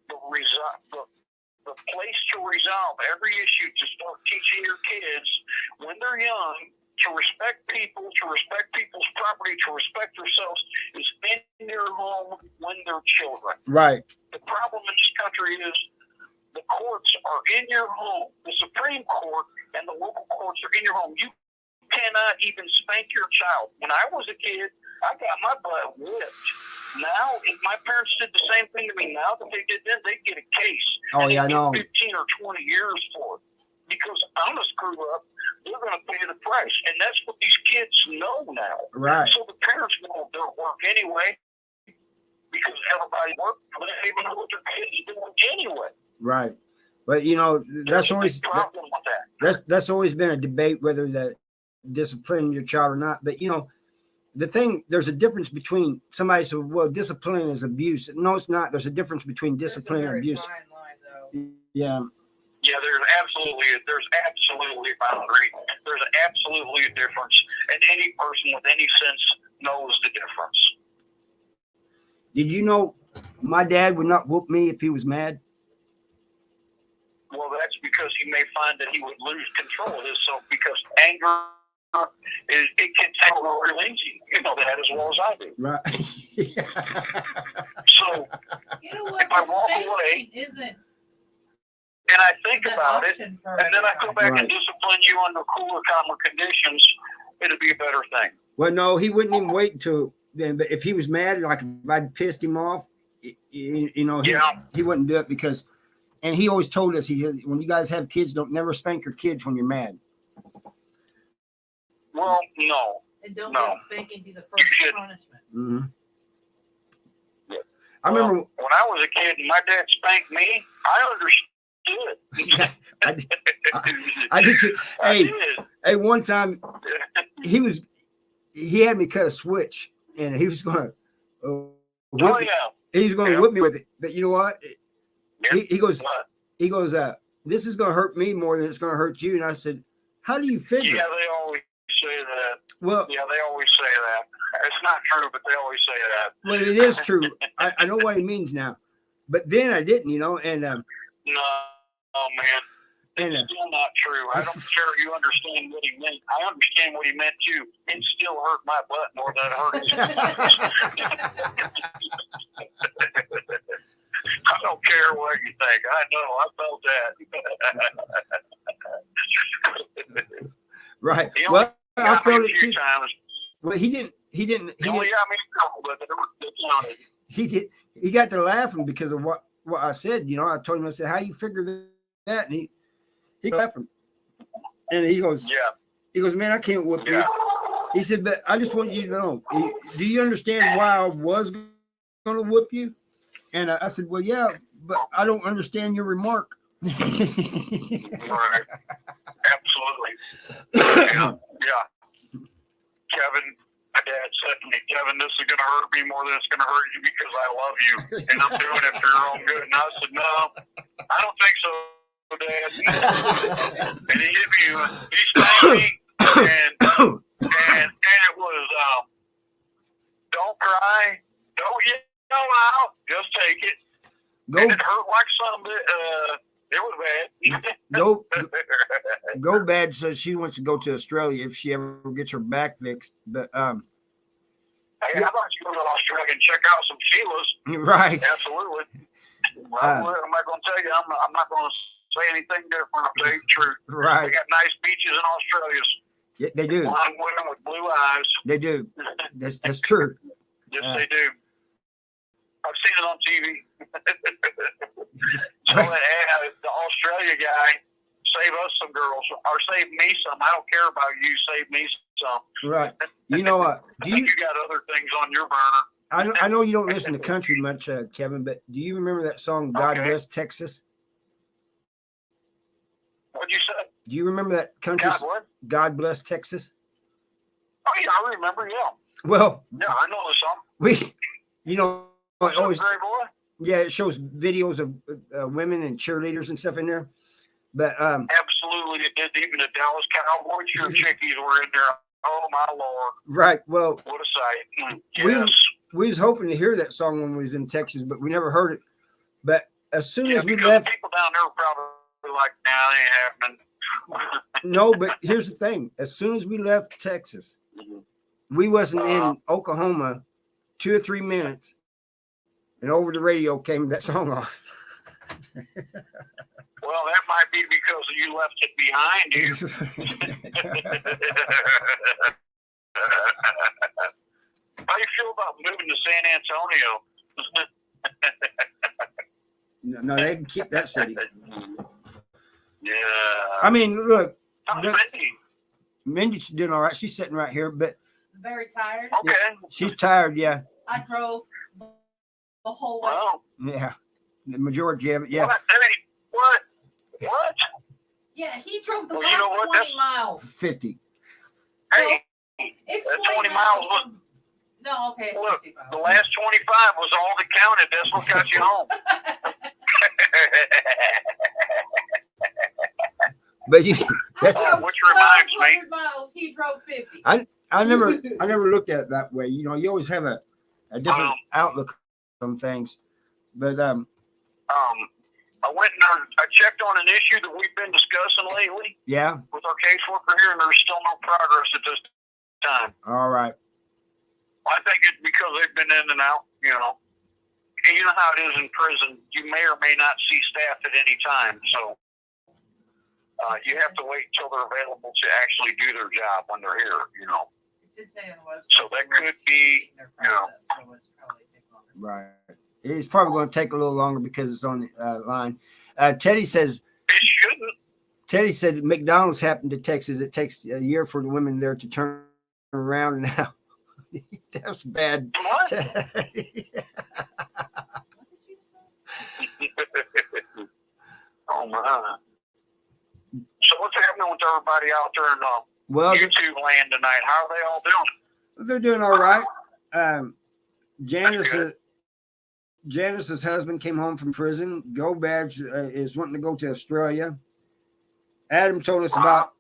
place to resolve every issue, to start teaching your kids when they're young to respect people, to respect people's property, to respect themselves, is in their home when they're children.
Right.
The problem in this country is the courts are in your home. The Supreme Court and the local courts are in your home. You cannot even spank your child. When I was a kid, I got my butt whipped. Now, if my parents did the same thing to me now that they did then, they'd get a case.
Oh,
And
yeah, I
they'd
know.
get 15 or 20 years for it. Because I'm a screw up, they're going to pay the price. And that's what these kids know now.
Right.
So the parents won't do work anyway because everybody works. They don't even know what their kids are doing anyway.
Right. But you know, that's
There's a
always
big problem with that.
that's always been a debate whether that discipline your child or not. But you know, the thing, there's a difference between somebody says, well, discipline is abuse. No, it's not. There's a difference between discipline and abuse.
Fine line, though.
Yeah.
Yeah, there's absolutely a boundary. There's absolutely a difference, and any person with any sense knows the difference.
Did you know my dad would not whoop me if he was mad?
Well, that's because he may find that he would lose control of himself because anger it can take real easy. You know that as well as I do.
Right.
So
You know what?
If I
The
walk
spanking
away-
isn't
and I think
the
about it,
option for
and then I go back
Right.
and discipline you under cooler, calmer conditions, it'll be a better thing.
Well, no, he wouldn't even wait until then. But if he was mad, like if I'd pissed him off, you know, he wouldn't do it because, and he always told us, he said, when you guys have kids, don't never spank your kids when you're mad.
Well, no.
and don't
No.
let spanking be the first
shouldn't.
punishment.
Mm-hmm.
Yeah.
I remember
When I was a kid and my dad spanked me, I understood.
I did too.
I
Hey,
did.
hey, one time he had me cut a switch and he was going to
Oh,
whip me.
yeah.
He was going to
Yeah.
whip me with it. But you know what?
Yeah.
He goes,
What?
this is going to hurt me more than it's going to hurt you. And I said, how do you figure?
Yeah, they always say that.
Well,
Yeah, they always say that. It's not true, but they always say that.
well, it is true. I know what it means now, but then I didn't, you know, and
No, oh man,
and
it's still not true. I don't care if you understand what he meant. I understand what he meant too. It still hurt my butt more than it hurt his. I don't care what you think. I know. I felt that.
right.
He only
Well, I
got me
felt
a
it
few
too.
times.
Well, he didn't.
He only got me a couple, but it counted.
He did. He got to laughing because of what I said. You know, I told him, I said, how you figure that? And He left him. And he goes, man, I can't whoop you. He said, but I just want you to know, do you understand why I was going to whoop you? And I said, well, yeah, but I don't understand your remark.
Right. Absolutely. Yeah. Kevin, my dad said to me, Kevin, this is going to hurt me more than it's going to hurt you because I love you. And I'm doing it for your own good. And I said, no, I don't think so, Dad. And he hit me. He spanked me. And it was, don't cry. Don't yell out. Just take it. And it hurt like something. It was bad.
Go Bad says she wants to go to Australia if she ever gets her back fixed. But
hey, how about you go to Australia and check out some Sheilas?
Right.
Absolutely. Well, I'm not going to tell you. I'm not going to say anything different. I'll tell you the truth.
Right.
They got nice beaches in Australia.
Yeah, they do.
Blonde women with blue eyes.
They do. That's true.
Yes, they do. I've seen it on TV. So the Australia guy, save us some girls, or save me some. I don't care about you. Save me some.
Right. You know what?
You got other things on your burner.
I know you don't listen to country much, Kevin, but do you remember that song, God Bless Texas?
What'd you say?
Do you remember that country? God Bless Texas?
Oh, yeah, I remember, yeah.
Well.
Yeah, I know the song.
It always,
Gray Boy?
Yeah, it shows videos of women and cheerleaders and stuff in there. But
absolutely, it did. Even the Dallas Cowboys chickies were in there. Oh my Lord!
Right. Well,
what a sight. Yes.
We was hoping to hear that song when we was in Texas, but we never heard it. But as soon as we
left, people down there were probably like, "Nah, it ain't happening."
No, but here's the thing: as soon as we left Texas, we wasn't in Oklahoma 2 or 3 minutes. And over the radio came that song on.
Well, that might be because you left it behind you. How do you feel about moving to San Antonio?
No, they can keep that city.
Yeah.
I mean, look.
Mindy?
Mindy's doing all right. She's sitting right here, but
very tired.
Okay.
She's tired, yeah.
I drove the whole way.
Wow.
Yeah. The majority of it, yeah.
What?
Yeah, he drove the last 20 miles.
50.
Hey,
it's
that's
20
miles.
No, okay, it's
look,
50 miles.
The last 25 was all that counted. That's what got you home.
But
which
reminds me,
miles, he drove 50.
I never looked at it that way. You know, you always have a different outlook on things. But
I went and I checked on an issue that we've been discussing lately.
Yeah.
With our caseworker here, and there's still no progress at this time.
All right.
I think it's because they've been in and out, you know. And you know how it is in prison. You may or may not see staff at any time. So you have to wait until they're available to actually do their job when they're here, you know.
It did say on the website.
So that could be, you know.
So it's probably take longer.
Right. It's probably going to take a little longer because it's on the line. Teddy says.
It shouldn't.
Teddy said McDonald's happened to Texas. It takes a year for the women there to turn around now. That's bad.
What? Oh my! So what's happening with everybody out there in YouTube land tonight? How are they all doing?
They're doing all right. Janice's husband came home from prison. Go Badge is wanting to go to Australia. Adam told us about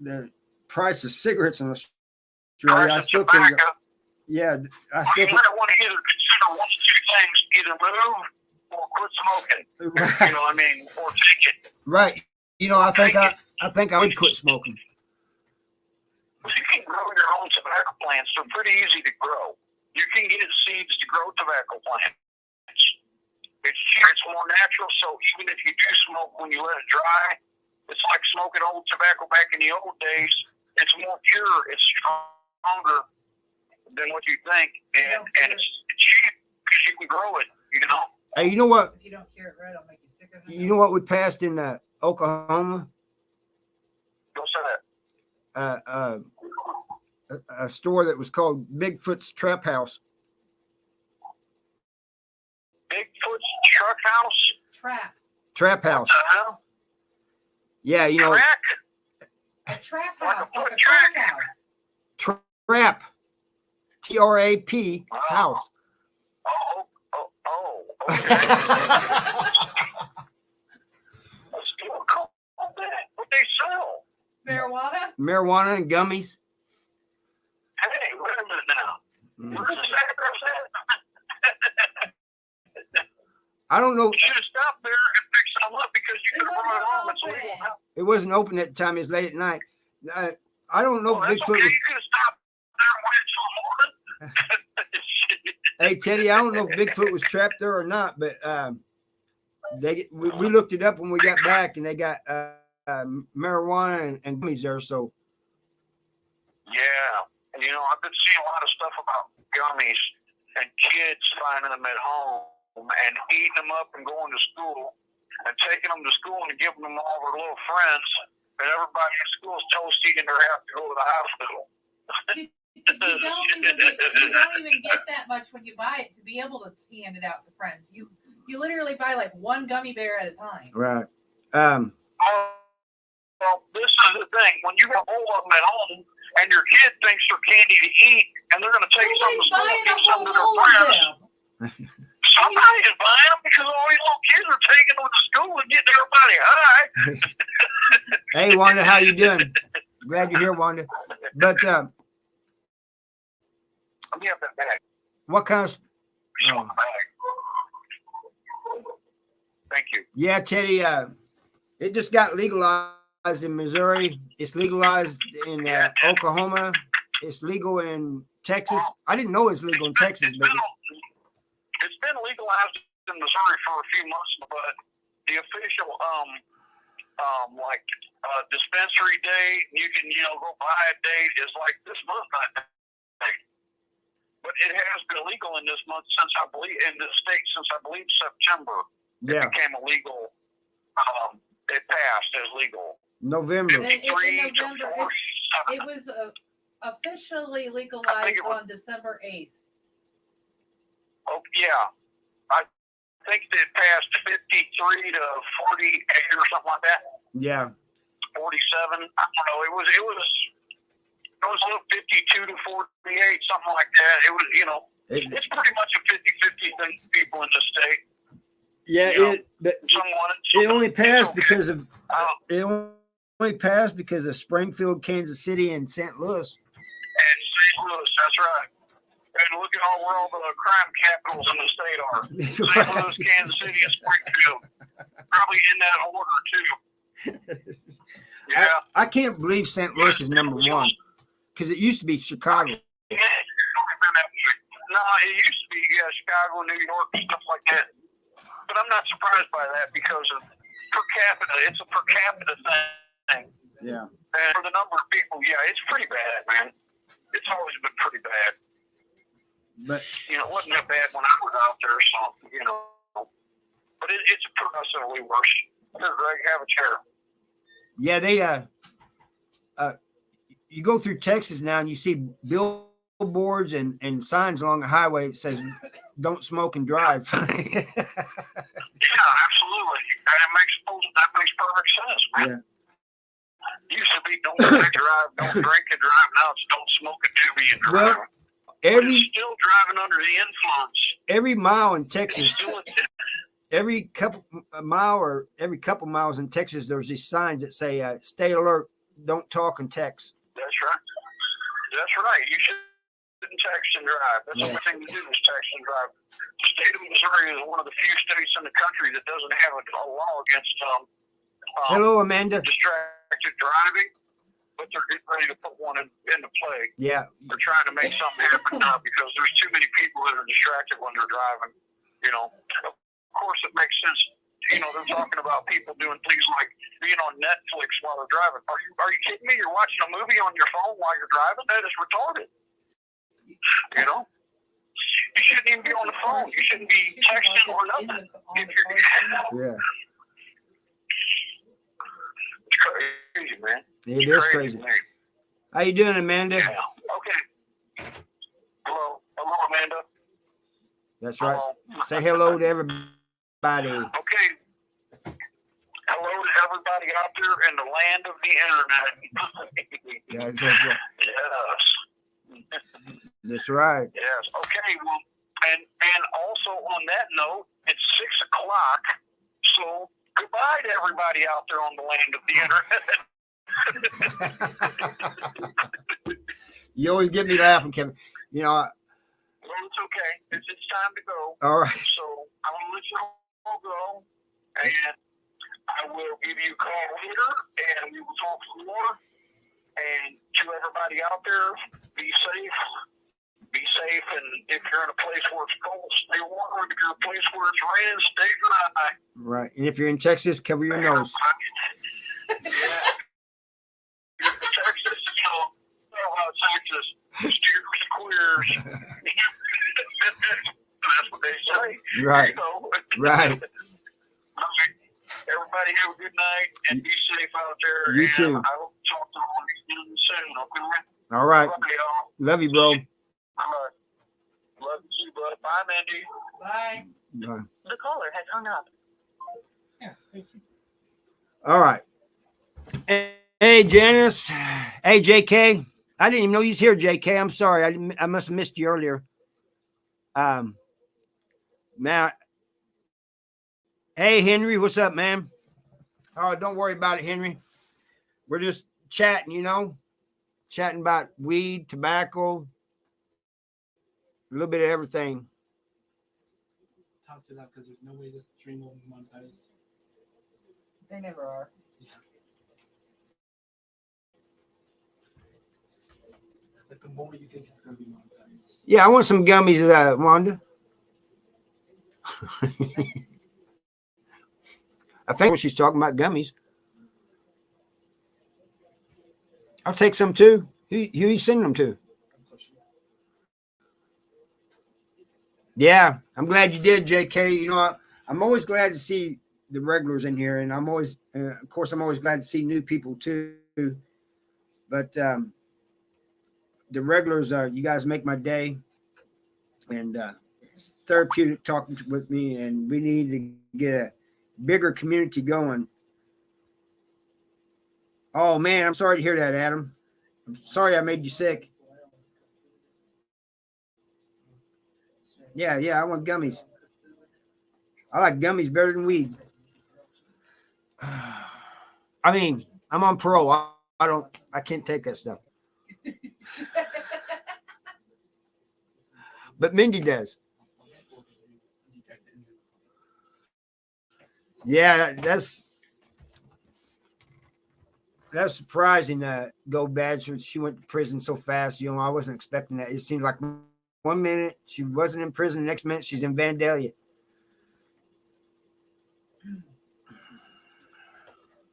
the price of cigarettes in Australia. I still can't go. Yeah, I still.
You might want to either consider one of two things: either move or quit smoking.
Right.
You know what I mean? Or take it.
Right. You know, I think I would quit smoking.
You can grow your own tobacco plants. They're pretty easy to grow. You can get seeds to grow tobacco plants. It's cheap. It's more natural. So even if you do smoke when you let it dry, it's like smoking old tobacco back in the old days. It's more pure. It's stronger than what you think, and it's cheap because you can grow it. You know.
Hey, you know what?
If you don't cure it right, I'll make you sick of it.
You know what we passed in Oklahoma? a store that was called Bigfoot's Trap House.
Bigfoot's Truck House?
Trap House.
What the hell?
Yeah, you know,
Crack?
A trap
Like a
house,
foot
like a crack house.
trap. TRAP house.
Okay. Still call that what they sell.
Marijuana?
Marijuana and gummies.
Hey, wait a minute now. Where's the address at?
I don't know.
You should have stopped there and picked some up because you could have brought it home. It's legal now.
It wasn't open at the time. It's late at night. I don't know.
Well, that's
Bigfoot
okay.
was.
You could have stopped there and waited till morning.
Hey Teddy, I don't know if Bigfoot was trapped there or not, but we looked it up when we got back, and they got marijuana and gummies there. So
Yeah. And, I've been seeing a lot of stuff about gummies and kids finding them at home and eating them up and going to school and taking them to school and giving them all their little friends. And everybody in school is toasty and they have to go to the hospital.
You don't even get that much when you buy it to be able to hand it out to friends. You literally buy like one gummy bear at a time.
right.
Well, this is the thing. When you have a whole of them at home and your kid thinks they're candy to eat and they're going to take some to
Nobody's
school and
buying
give
a
some to
whole
their
roll of
friends,
them.
somebody's buying them because all these little kids are taking them to school and getting everybody high.
Hey Wanda, how you doing? Glad you're here, Wanda. But
Let me have that bag.
what kind of? Oh.
Thank you.
Yeah, Teddy. It just got legalized in Missouri. It's legalized in Oklahoma. It's legal in Texas. I didn't know it's legal in Texas, but
It's been legalized in Missouri for a few months, but the official dispensary date, you can go buy a date is like this month, I think. But it has been illegal in this month in the state since I believe September.
yeah,
It became illegal. It passed as legal.
November.
In November,
47.
it was officially legalized on December 8th.
Oh, yeah. I think it passed 53 to 48 or something like that.
Yeah,
47. I don't know. It was a little 52 to 48, something like that. It was, it's pretty much a 50-50 thing for people in the state.
yeah.
But
It only passed because of Springfield, Kansas City, and St. Louis.
And St. Louis, that's right. And look at where all the crime capitals in the state are. St. Louis, Kansas City, and Springfield. Probably in that order, too. Yeah.
I can't believe St. Louis is number one because it used to be Chicago.
No, it used to be, Chicago, New York, stuff like that. But I'm not surprised by that because of per capita. It's a per capita thing.
Yeah.
And for the number of people, it's pretty bad, man. It's always been pretty bad.
But
it wasn't that bad when I was out there, so, But it's progressively worse. Here, Greg, have a chair.
yeah, they you go through Texas now and you see billboards and signs along the highway that says don't smoke and drive.
Yeah, absolutely. And that makes perfect sense, man.
Yeah.
It used to be don't drink and drive, don't drink and drive. Now it's don't smoke a doobie and drive.
Well,
But it's still driving under the influence.
every mile in
It's
Texas,
still
every couple miles in Texas, there's these signs that say stay alert, don't talk and text.
That's right. That's right. You shouldn't text and drive. That's the only thing to do is text and drive. The state of Missouri is one of the few states in the country that doesn't have a law against
Hello, Amanda.
distracted driving, but they're getting ready to put one into play.
Yeah.
They're trying to make something happen now because there's too many people that are distracted when they're driving. Of course, it makes sense. They're talking about people doing things like being on Netflix while they're driving. Are you kidding me? You're watching a movie on your phone while you're driving? That is retarded. You shouldn't even be on the phone. You shouldn't be texting or nothing.
Yeah.
It's crazy, man.
It is crazy.
Man.
How you doing, Amanda?
Yeah. Okay. Hello, Amanda.
That's right. Say hello to everybody.
Okay. Hello to everybody out there in the land of the internet.
Yeah, that's right.
Yes.
That's right.
Yes. Okay. Well, and also on that note, it's 6:00. So goodbye to everybody out there on the land of the internet.
You always get me laughing, Kevin. You know.
Well, it's okay. It's time to go.
All right.
So I'm gonna let you all go, and I will give you a call later, and we will talk some more. And to everybody out there, be safe. Be safe, and if you're in a place where it's cold, stay warm. If you're in a place where it's raining, stay dry.
Right. And if you're in Texas, cover your nose.
Yeah. Texas, you know how Texas steers queers. That's what they say.
Right.
You know?
Right.
Everybody have a good night and be safe out there.
You
and
too.
I hope to talk to you soon, okay?
All right.
Love y'all.
Love you, bro.
All right. Love you too, bud. Bye, Mandy.
Bye.
Bye.
The caller has hung up.
Yeah, thank you.
All right. Hey, Janice. Hey, JK. I didn't even know you was here, JK. I'm sorry. I must have missed you earlier. Now, hey, Henry. What's up, man? Oh, don't worry about it, Henry. We're just chatting, you know, chatting about weed, tobacco, a little bit of everything.
Talk to that because there's no way this stream will be monetized.
They never are.
Yeah. Like the more you think it's gonna be monetized.
Yeah, I want some gummies, Wanda. I think she's talking about gummies. I'll take some too. Who you sending them to? Yeah, I'm glad you did, JK. You know, I'm always glad to see the regulars in here, and I'm always, of course, I'm always glad to see new people too. But the regulars, you guys make my day, and it's therapeutic talking with me, and we need to get a bigger community going. Oh man, I'm sorry to hear that, Adam. I'm sorry I made you sick. Yeah, I want gummies. I like gummies better than weed. I mean, I'm on parole. I can't take that stuff. But Mindy does. Yeah, that's surprising. Go bad. She went to prison so fast. You know, I wasn't expecting that. It seemed like 1 minute she wasn't in prison, the next minute she's in Vandalia.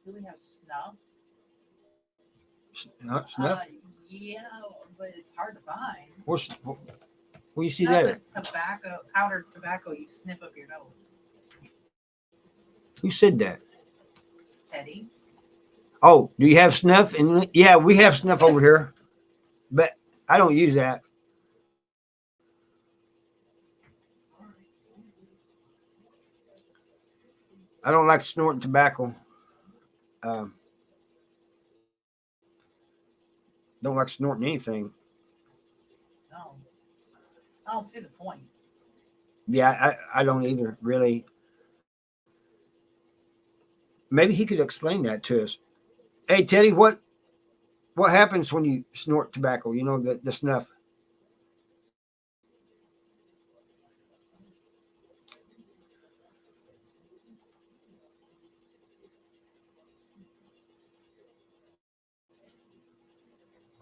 Do we have snuff?
Snuff?
Yeah, but it's hard to find.
Where you see
Snuff
that?
is tobacco, powdered tobacco you sniff up your nose.
Who said that?
Teddy.
Oh, do you have snuff? And yeah, we have snuff over here, but I don't use that. I don't like snorting tobacco. Don't like snorting anything.
No. I don't see the point.
Yeah, I don't either, really. Maybe he could explain that to us. Hey, Teddy, what happens when you snort tobacco? You know, the snuff.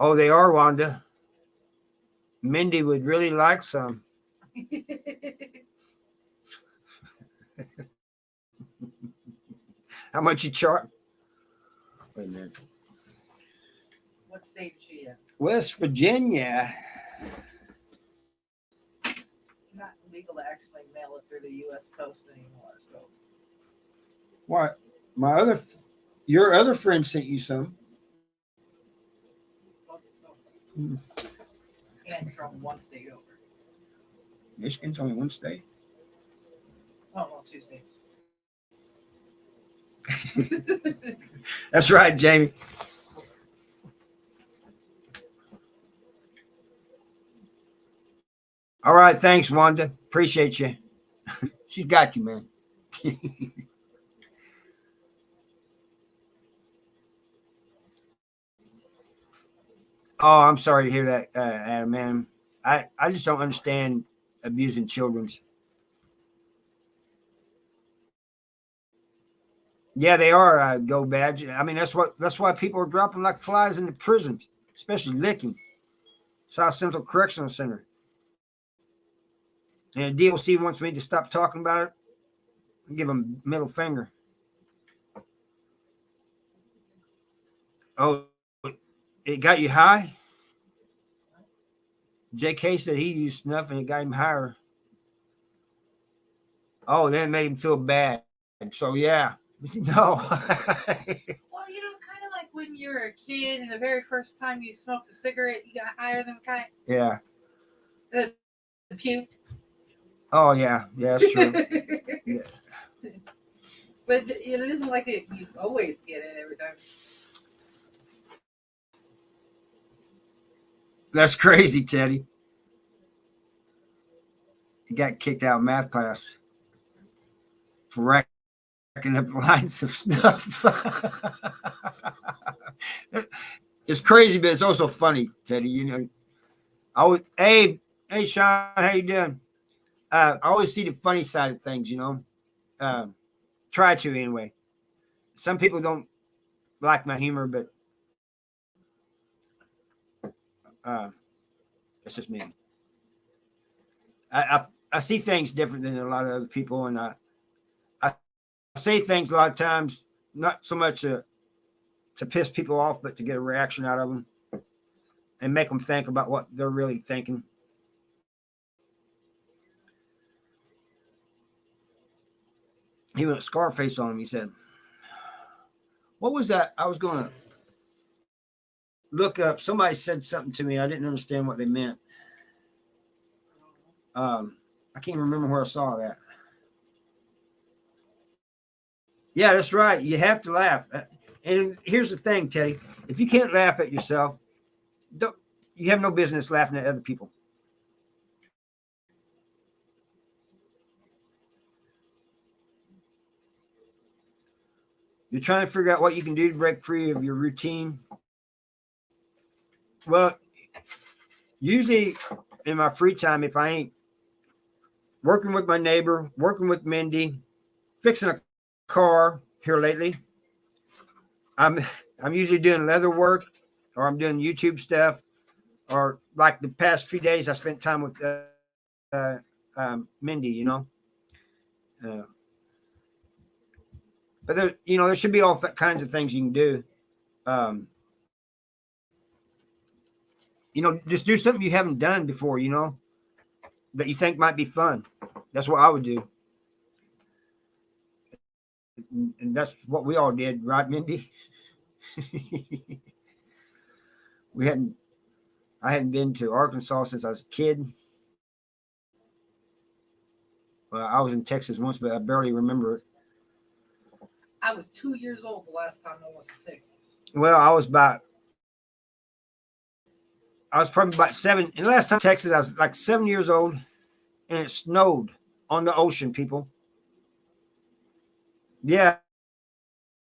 Oh, they are, Wanda. Mindy would really like some. How much you charge? Wait a minute.
What state is she in?
West Virginia.
Not legal to actually mail it through the U.S. Post anymore. So
What? Your other friend sent you some.
let's And from one state over.
Michigan's only one state.
Oh, well, 2 states.
That's right, Jamie. All right, thanks, Wanda. Appreciate you. She's got you, man. Oh, I'm sorry to hear that, Adam, man. I just don't understand abusing children's. Yeah, they are go bad. I mean, that's why people are dropping like flies into prisons, especially licking. South Central Correctional Center. And the DOC wants me to stop talking about it. I'll give them middle finger. Oh, it got you high? JK said he used snuff and it got him higher. Oh, then it made him feel bad. So, yeah. No.
Well, you know, kind of like when you're a kid and the very first time you smoked a cigarette, you got higher than kind.
Yeah.
The puke.
Oh, yeah. Yeah, that's true. Yeah.
But it isn't like it. You always get it every time.
That's crazy, Teddy. He got kicked out of math class for racking up lines of snuff. It's crazy, but it's also funny, Teddy. You know, hey, Sean, how you doing? I always see the funny side of things. You know, try to anyway. Some people don't like my humor, but it's just me. I see things different than a lot of other people, and I say things a lot of times not so much to piss people off, but to get a reaction out of them and make them think about what they're really thinking. He went Scarface on him. He said, "What was that?" I was going to look up. Somebody said something to me. I didn't understand what they meant. I can't remember where I saw that. Yeah, that's right. You have to laugh. And here's the thing, Teddy. If you can't laugh at yourself, you have no business laughing at other people. You're trying to figure out what you can do to break free of your routine. Well, usually in my free time, if I ain't working with my neighbor, working with Mindy, fixing a car here lately, I'm usually doing leather work, or I'm doing YouTube stuff, or like the past few days I spent time with Mindy, you know. But there should be all kinds of things you can do. Just do something you haven't done before, that you think might be fun. That's what I would do. And that's what we all did, right, Mindy? I hadn't been to Arkansas since I was a kid. Well, I was in Texas once, but I barely remember it.
I was 2 years old the last time I went to Texas.
Well, I was probably about 7. And the last time Texas, I was like 7 years old, and it snowed on the ocean, people. Yeah.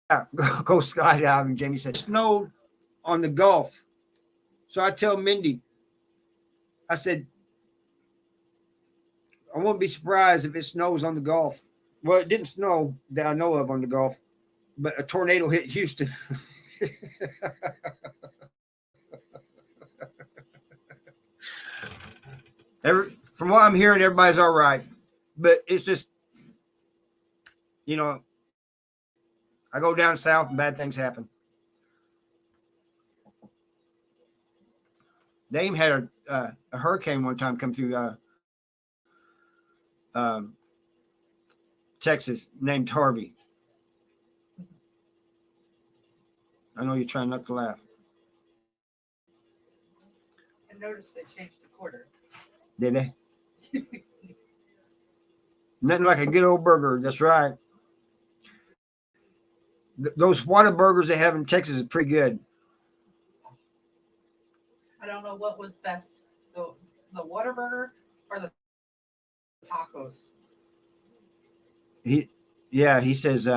Go skydiving, Jamie said. Snowed on the Gulf. So I tell Mindy, I said, I won't be surprised if it snows on the Gulf. Well, it didn't snow that I know of on the Gulf, but a tornado hit Houston. From what I'm hearing, everybody's all right. But it's just, I go down south and bad things happen. They even had a hurricane one time come through Texas named Harvey. I know you're trying not to laugh.
I noticed they changed the quarter.
Did they? Nothing like a good old burger. That's right. Those Whataburgers they have in Texas is pretty good.
I don't know what was best, the Whataburger or the tacos.
He says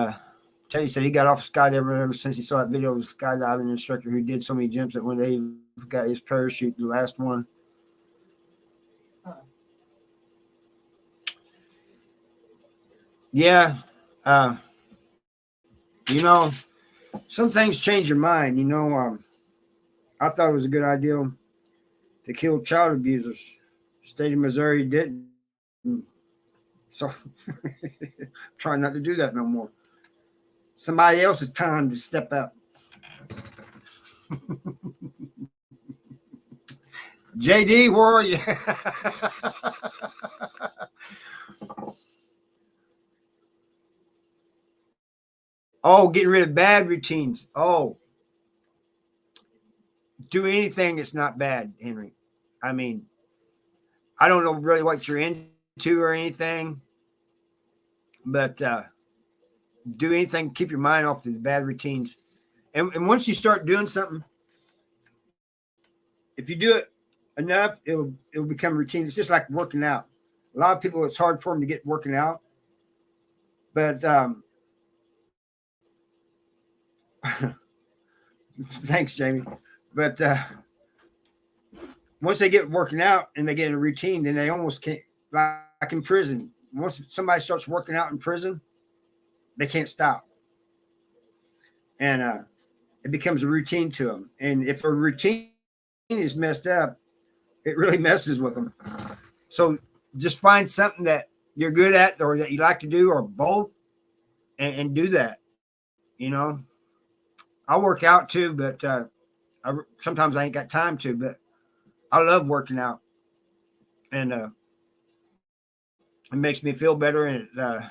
Teddy said he got off skydiving ever since he saw that video of the skydiving instructor who did so many jumps that when they got his parachute, the last one.
Huh.
Yeah. Some things change your mind. I thought it was a good idea to kill child abusers. State of Missouri didn't. So try not to do that no more. Somebody else's time to step up. JD, where are you? Oh, getting rid of bad routines. Oh, do anything that's not bad, Henry. I mean, I don't know really what you're into or anything, but do anything, keep your mind off the bad routines. And once you start doing something, if you do it enough, it'll become routine. It's just like working out. A lot of people, it's hard for them to get working out, but thanks, Jamie. But once they get working out and they get in a routine, then they almost can't. Like in prison, once somebody starts working out in prison, they can't stop, and it becomes a routine to them. And if a routine is messed up, it really messes with them. So just find something that you're good at or that you like to do, or both, and do that. I work out too, but sometimes I ain't got time to. But I love working out, and it makes me feel better, and it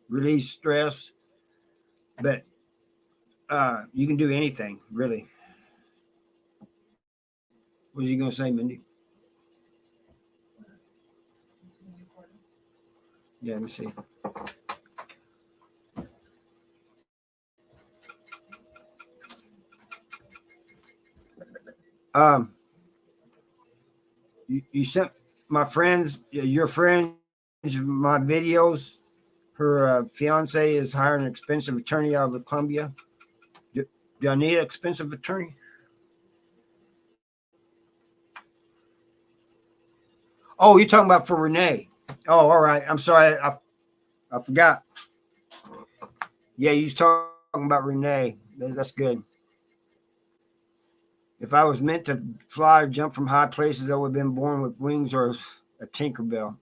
relieves stress. But you can do anything, really. What was you going to say, Mindy? Yeah, let me see. You sent my friends, your friends, my videos. Her fiance is hiring an expensive attorney out of Columbia. Do I need an expensive attorney? Oh, you're talking about for Renee. Oh, all right. I'm sorry. I forgot. Yeah, you was talking about Renee. That's good. If I was meant to fly or jump from high places, I would have been born with wings or a Tinkerbell.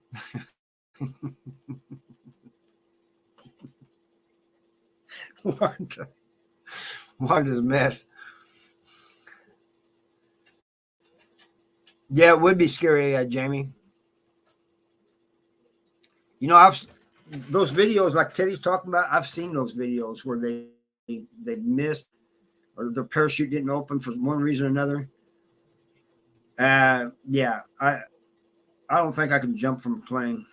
What a mess. Yeah, it would be scary, Jamie. Those videos like Teddy's talking about, I've seen those videos where they missed or their parachute didn't open for one reason or another. Yeah, I don't think I can jump from a plane.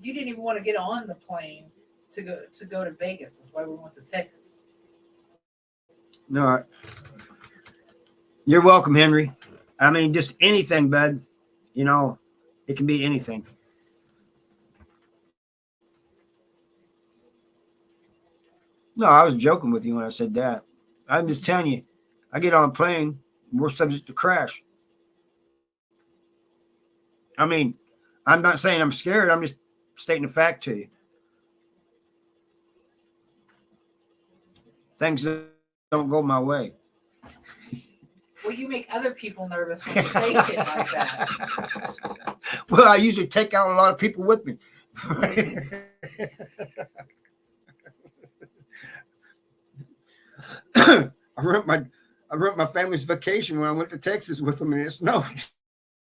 You didn't even want to get on the plane to go to Vegas. That's why we went to Texas.
No, you're welcome, Henry. I mean, just anything, bud. It can be anything. No, I was joking with you when I said that. I'm just telling you, I get on a plane, we're subject to crash. I mean, I'm not saying I'm scared. I'm just stating a fact to you. Things don't go my way.
Well, you make other people nervous when you say shit like that.
Well, I usually take out a lot of people with me. I ruined my family's vacation when I went to Texas with them, and it snowed.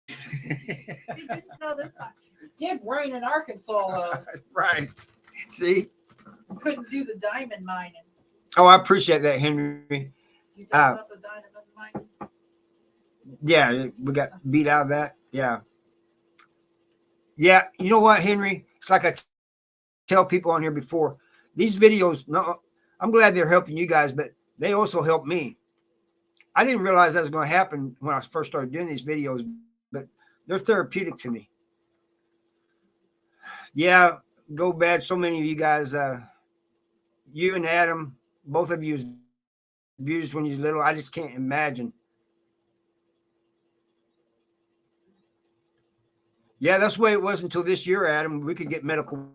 It didn't snow this time. It did rain in Arkansas.
Right. See?
Couldn't do the diamond mining.
Oh, I appreciate that, Henry.
You talking about the dynamite?
Yeah, we got beat out of that. Yeah. Yeah. You know what, Henry? It's like I tell people on here before. These videos, no, I'm glad they're helping you guys, but they also help me. I didn't realize that was going to happen when I first started doing these videos, but they're therapeutic to me. Yeah, go bad. So many of you guys, you and Adam, both of you abused when you was little. I just can't imagine. Yeah, that's the way it was until this year, Adam. We could get medical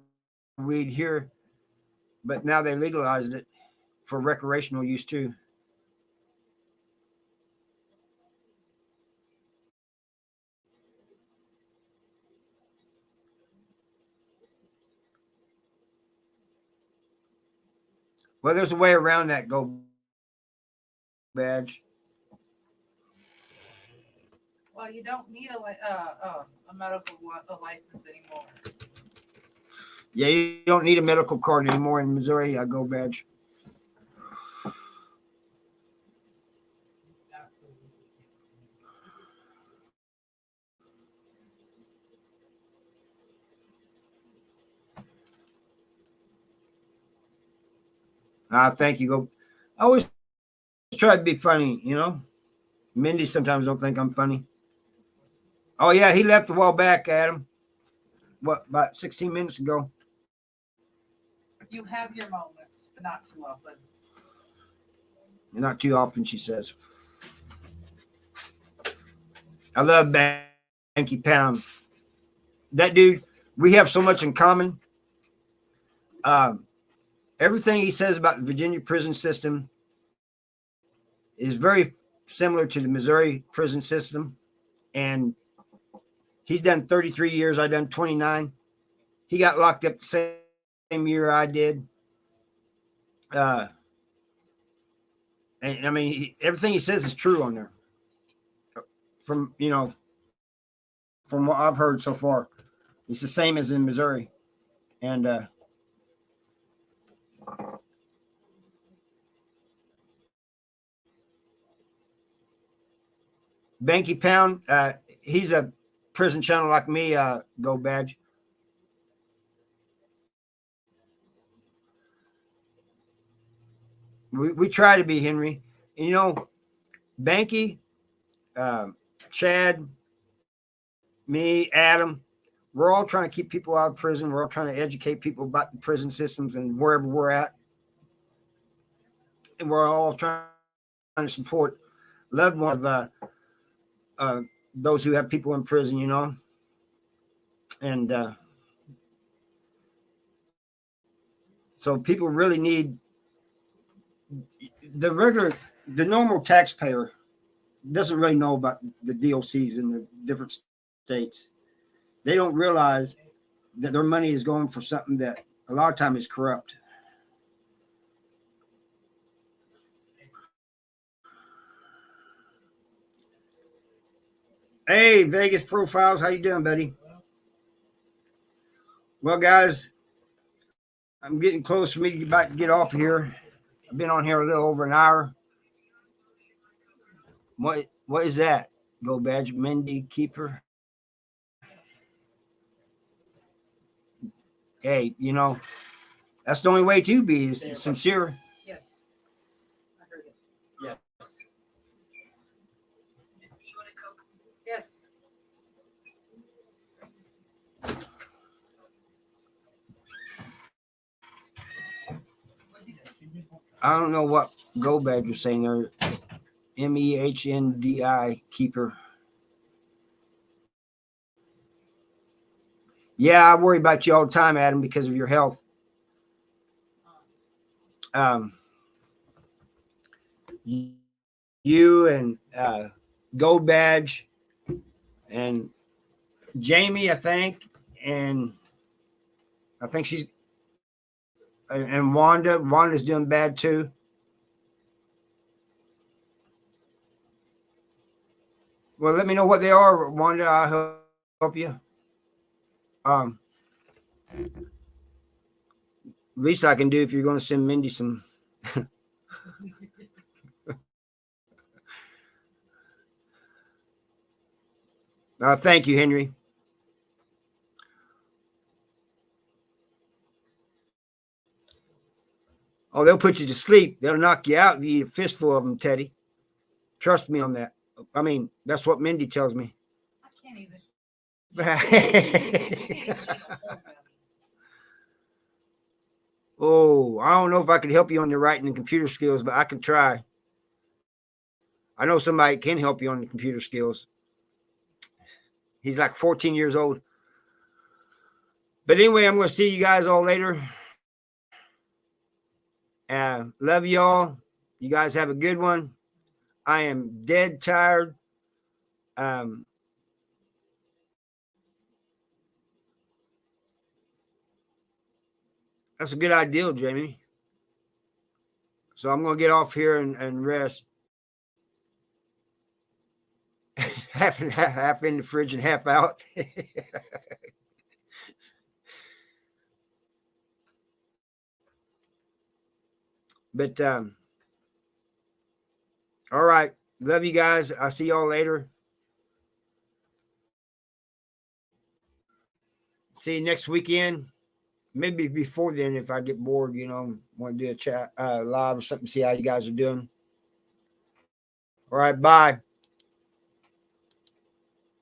weed here, but now they legalized it for recreational use too. Well, there's a way around that, go badge.
Well, you don't need a medical license anymore.
Yeah, you don't need a medical card anymore in Missouri. I go badge. Thank you. Go. I always try to be funny, you know. Mindy sometimes don't think I'm funny. Oh yeah, he left a while back, Adam. What, about 16 minutes ago?
You have your moments, but not too often.
Not too often, she says. I love Banky Pound. That dude, we have so much in common. Everything he says about the Virginia prison system is very similar to the Missouri prison system. And he's done 33 years. I done 29. He got locked up the same year I did. And I mean, everything he says is true on there. From what I've heard so far, it's the same as in Missouri. And Banky Pound, he's a prison channel like me. Go badge. We try to be, Henry. And, you know, Banky, Chad, me, Adam, we're all trying to keep people out of prison. We're all trying to educate people about the prison systems and wherever we're at. And we're all trying to support loved ones of those who have people in prison, you know. And so people really need the normal taxpayer doesn't really know about the DOCs in the different states. They don't realize that their money is going for something that a lot of time is corrupt. Hey, Vegas Profiles, how you doing, buddy? Well, guys, I'm getting close for me to get off here. I've been on here a little over an hour. What is that? Go badge, Mindy Keeper. Hey, you know, that's the only way to be is sincere.
Yes. I heard it.
Yes.
Yes.
I don't know what Go Badge was saying there. MEHNDI Keeper. Yeah, I worry about you all the time, Adam, because of your health. You and Gold Badge and Jamie, I think, and I think she's and Wanda. Wanda's doing bad too. Well, let me know what they are, Wanda. I'll help you. Least I can do if you're going to send Mindy some Thank you, Henry. Oh, they'll put you to sleep. They'll knock you out if you eat a fistful of them, Teddy. Trust me on that. I mean, that's what Mindy tells me.
I can't even.
Oh, I don't know if I could help you on the writing and computer skills, but I can try. I know somebody can help you on the computer skills. He's like 14 years old. But anyway, I'm going to see you guys all later. Love you all. You guys have a good one. I am dead tired. That's a good idea, Jamie. So I'm going to get off here and rest. half in the fridge and half out. But all right. Love you guys. I'll see y'all later. See you next weekend. Maybe before then, if I get bored, want to do a chat live or something, see how you guys are doing. All right. Bye.